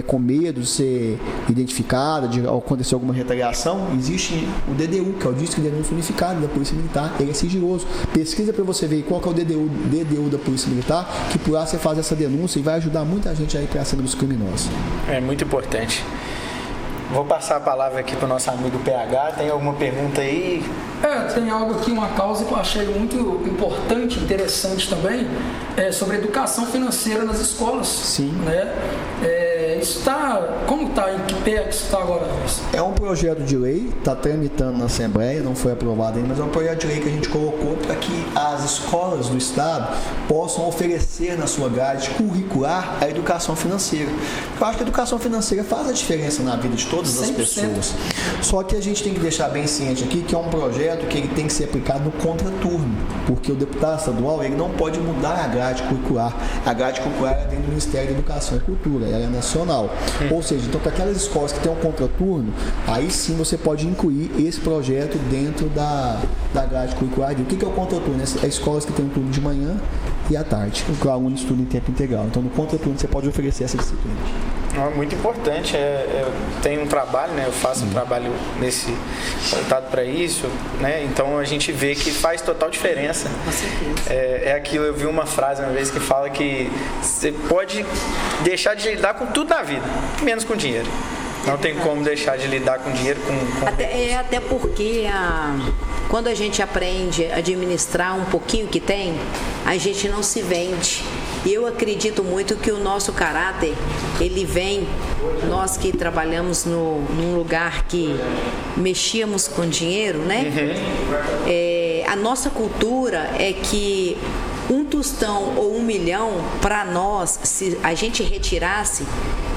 com medo de ser identificada, de acontecer alguma retaliação. Existe o DDU, que é o Disque de Denúncia Unificado da Polícia Militar. Ele é sigiloso. Pesquisa para você ver qual que é o DDU da Polícia Militar, que por lá você faz essa denúncia e vai ajudar muita gente a ir para cima dos criminosos.
É muito importante. Vou passar a palavra aqui para o nosso amigo PH. Tem alguma pergunta aí?
Tem algo aqui, uma causa que eu achei muito importante, interessante também, sobre educação financeira nas escolas.
Sim.
Né? isso como está, em que pé que isso está agora?
É um projeto de lei, está tramitando na Assembleia, não foi aprovado ainda, mas é um projeto de lei que a gente colocou para que as escolas do Estado possam oferecer na sua grade curricular a educação financeira. Eu acho que a educação financeira faz a diferença na vida de todas as
100%.
pessoas. Só que a gente tem que deixar bem ciente aqui que é um projeto que ele tem que ser aplicado no contraturno, porque o deputado estadual ele não pode mudar a grade curricular. A grade curricular é dentro do Ministério da Educação e Cultura, ela é nacional. Ou seja, então para aquelas escolas que têm um contraturno, aí sim você pode incluir esse projeto dentro da grade curricular. O que é o contraturno? É escolas que têm um turno de manhã e à tarde, o aluno estuda em tempo integral. Então no contraturno você pode oferecer essa disciplina.
Muito importante, eu tenho um trabalho, né? Eu faço um trabalho voltado para isso, né? Então a gente vê que faz total diferença.
Com certeza.
É aquilo, eu vi uma frase uma vez que fala que você pode deixar de lidar com tudo na vida, menos com dinheiro. Não tem como deixar de lidar com dinheiro.
Até porque quando a gente aprende a administrar um pouquinho que tem, a gente não se vende. E eu acredito muito que o nosso caráter, ele vem, nós que trabalhamos num lugar que mexíamos com dinheiro, né? A nossa cultura é que um tostão ou 1 milhão, para nós, se a gente retirasse,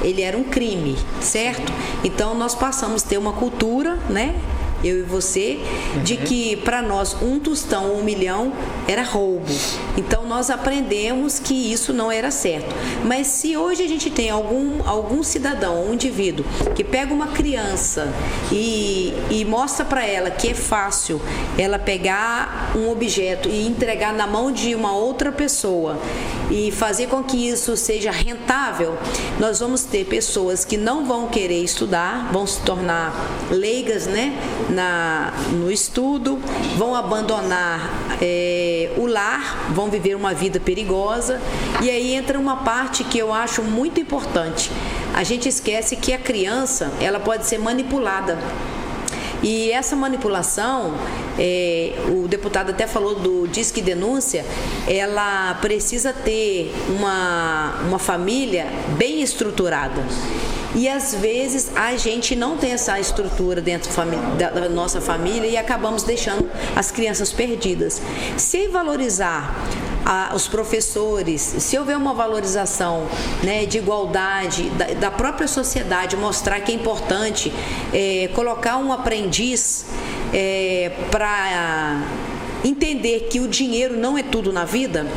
ele era um crime, certo? Então nós passamos a ter uma cultura, né? Eu e você, de que para nós um tostão ou 1 milhão era roubo. Então nós aprendemos que isso não era certo. Mas se hoje a gente tem algum cidadão, um indivíduo, que pega uma criança e mostra para ela que é fácil ela pegar um objeto e entregar na mão de uma outra pessoa e fazer com que isso seja rentável, nós vamos ter pessoas que não vão querer estudar, vão se tornar leigas, né? No estudo, vão abandonar o lar, vão viver uma vida perigosa. E aí entra uma parte que eu acho muito importante. A gente esquece que a criança, ela pode ser manipulada. E essa manipulação, o deputado até falou do Disque Denúncia, ela precisa ter uma família bem estruturada. E às vezes a gente não tem essa estrutura dentro da nossa família e acabamos deixando as crianças perdidas. Se valorizar os professores, se houver uma valorização, né, de igualdade da própria sociedade, mostrar que é importante colocar um aprendiz para entender que o dinheiro não é tudo na vida,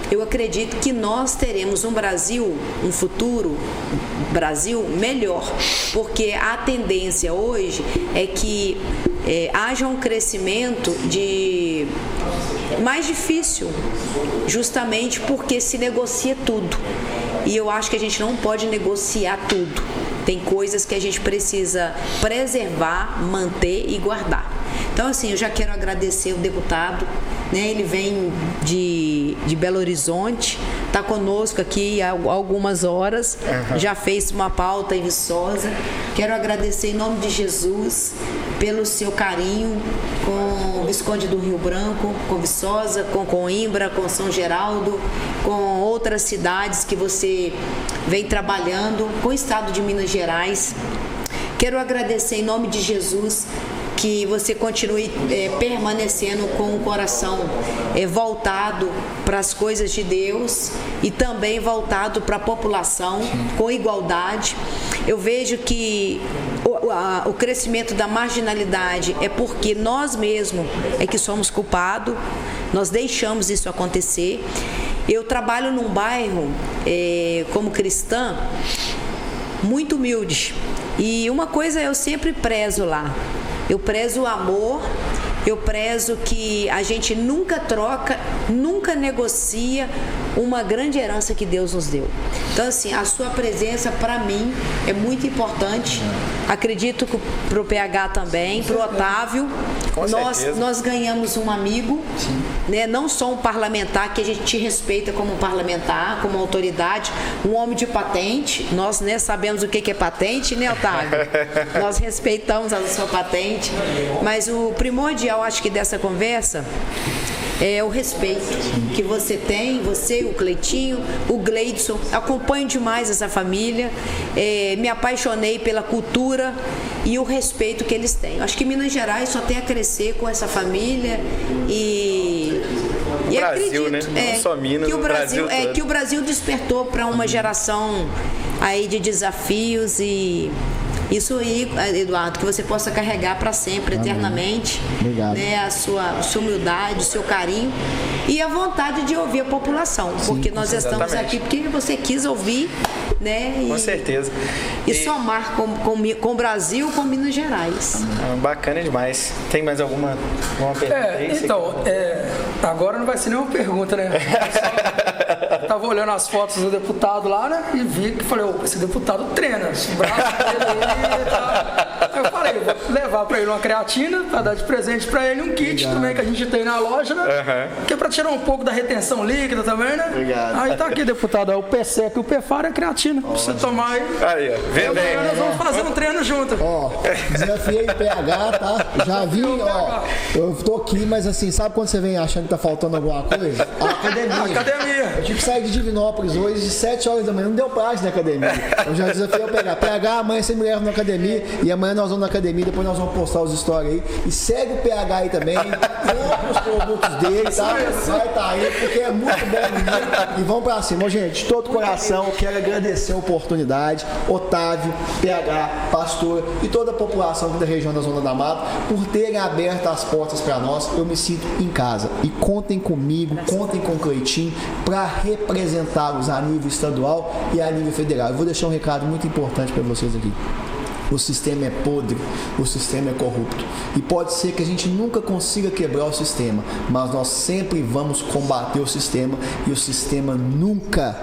eu acredito que nós teremos um futuro Brasil melhor, porque a tendência hoje é que haja um crescimento mais difícil, justamente porque se negocia tudo. E eu acho que a gente não pode negociar tudo. Tem coisas que a gente precisa preservar, manter e guardar. Então, assim, eu já quero agradecer o deputado, né? Ele vem de Belo Horizonte, está conosco aqui há algumas horas, já fez uma pauta em Viçosa. Quero agradecer em nome de Jesus pelo seu carinho com o Visconde do Rio Branco, com Viçosa, com Coimbra, com São Geraldo, com outras cidades que você vem trabalhando, com o estado de Minas Gerais. Quero agradecer em nome de Jesus que você continue permanecendo com o coração voltado para as coisas de Deus e também voltado para a população, com igualdade. Eu vejo que o crescimento da marginalidade é porque nós mesmos é que somos culpados, nós deixamos isso acontecer. Eu trabalho num bairro como cristã muito humilde e uma coisa eu sempre prezo lá. Eu prezo o amor, eu prezo que a gente nunca troca, nunca negocia uma grande herança que Deus nos deu. Então, assim, a sua presença para mim é muito importante. Acredito que para o PH também, para o Otávio. Nós ganhamos um amigo, né? Não só um parlamentar, que a gente te respeita como um parlamentar, como autoridade, um homem de patente. Nós, né, sabemos o que é patente, né, Otávio? Nós respeitamos a sua patente. Mas o primordial, acho que dessa conversa, o respeito que você tem, você, o Cleitinho, o Gleidson. Acompanho demais essa família, me apaixonei pela cultura e o respeito que eles têm. Acho que Minas Gerais só tem a crescer com essa família e
Brasil,
acredito,
né? Não só Minas,
que o Brasil,
Brasil todo.
que o Brasil despertou para uma geração aí de desafios e isso aí, Eduardo, que você possa carregar para sempre, eternamente, né, a sua humildade, o seu carinho e a vontade de ouvir a população, porque nós estamos aqui porque você quis ouvir, né?
Com certeza.
E somar com o Brasil, com Minas Gerais.
Bacana demais. Tem mais alguma pergunta aí?
Então, agora não vai ser nenhuma pergunta, né? Eu tava olhando as fotos do deputado lá, né? E vi que falei, esse deputado treina, o braço dele tá. Aí eu falei, vou levar pra ele uma creatina, pra dar de presente pra ele um kit também que a gente tem na loja, né? Que é pra tirar um pouco da retenção líquida também, né?
Obrigado.
Aí tá aqui, deputado, o pé seco e o pé faro é creatina. Pra você tomar aí.
Aí, ó. Vê bem.
Nós vamos fazer um treino junto.
Ó, desafiei o PH, tá? Já vi, ó. Eu tô aqui, mas assim, sabe quando você vem achando que tá faltando alguma coisa? A academia. Eu tive que sair de Divinópolis hoje, de 7 horas da manhã, não deu prazo na academia. Eu já desafiei o PH. PH, amanhã você me leva na academia e amanhã nós vamos na academia, depois nós vamos postar os stories aí. E segue o PH aí também, compra os produtos dele, tá? Vai tá aí, porque é muito bom mesmo. E vamos pra cima. Ô, gente, de todo coração, quero agradecer a oportunidade, Otávio, PH, Pastor e toda a população aqui da região da Zona da Mata, por terem aberto as portas para nós. Eu me sinto em casa. E contem comigo, contem com o Cleitinho para representá-los a nível estadual e a nível federal. Eu vou deixar um recado muito importante para vocês aqui. O sistema é podre, o sistema é corrupto. E pode ser que a gente nunca consiga quebrar o sistema, mas nós sempre vamos combater o sistema e o sistema nunca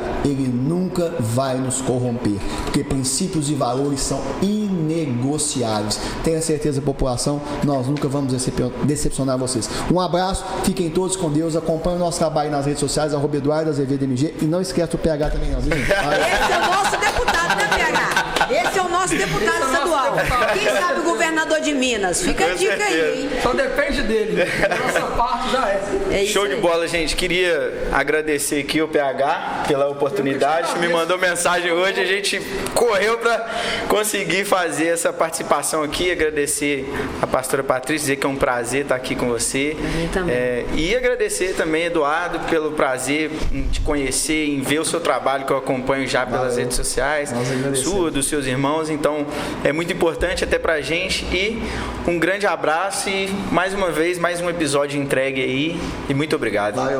vai nos corromper. Porque princípios e valores são inegociáveis. Tenha certeza, população, nós nunca vamos decepcionar vocês. Um abraço, fiquem todos com Deus, acompanhem o nosso trabalho nas redes sociais, @EduardoAzevedoMG, e não esquece o PH também, não.
Esse é o nosso deputado, né, PH? Esse é o nosso deputado estadual. Quem sabe o governador de Minas? Fica a dica aí, hein?
Só depende dele. Nossa parte já é.
Show de bola, gente. Queria agradecer aqui o PH pela oportunidade. Me mandou mensagem hoje, a gente correu para conseguir fazer essa participação aqui. Agradecer a pastora Patrícia, dizer que é um prazer estar aqui com você. E agradecer também, Eduardo, pelo prazer em te conhecer, em ver o seu trabalho que eu acompanho já pelas redes sociais, sua, dos seus irmãos. Então, é muito importante até pra gente. E um grande abraço e mais uma vez, mais um episódio entregue aí. E muito obrigado.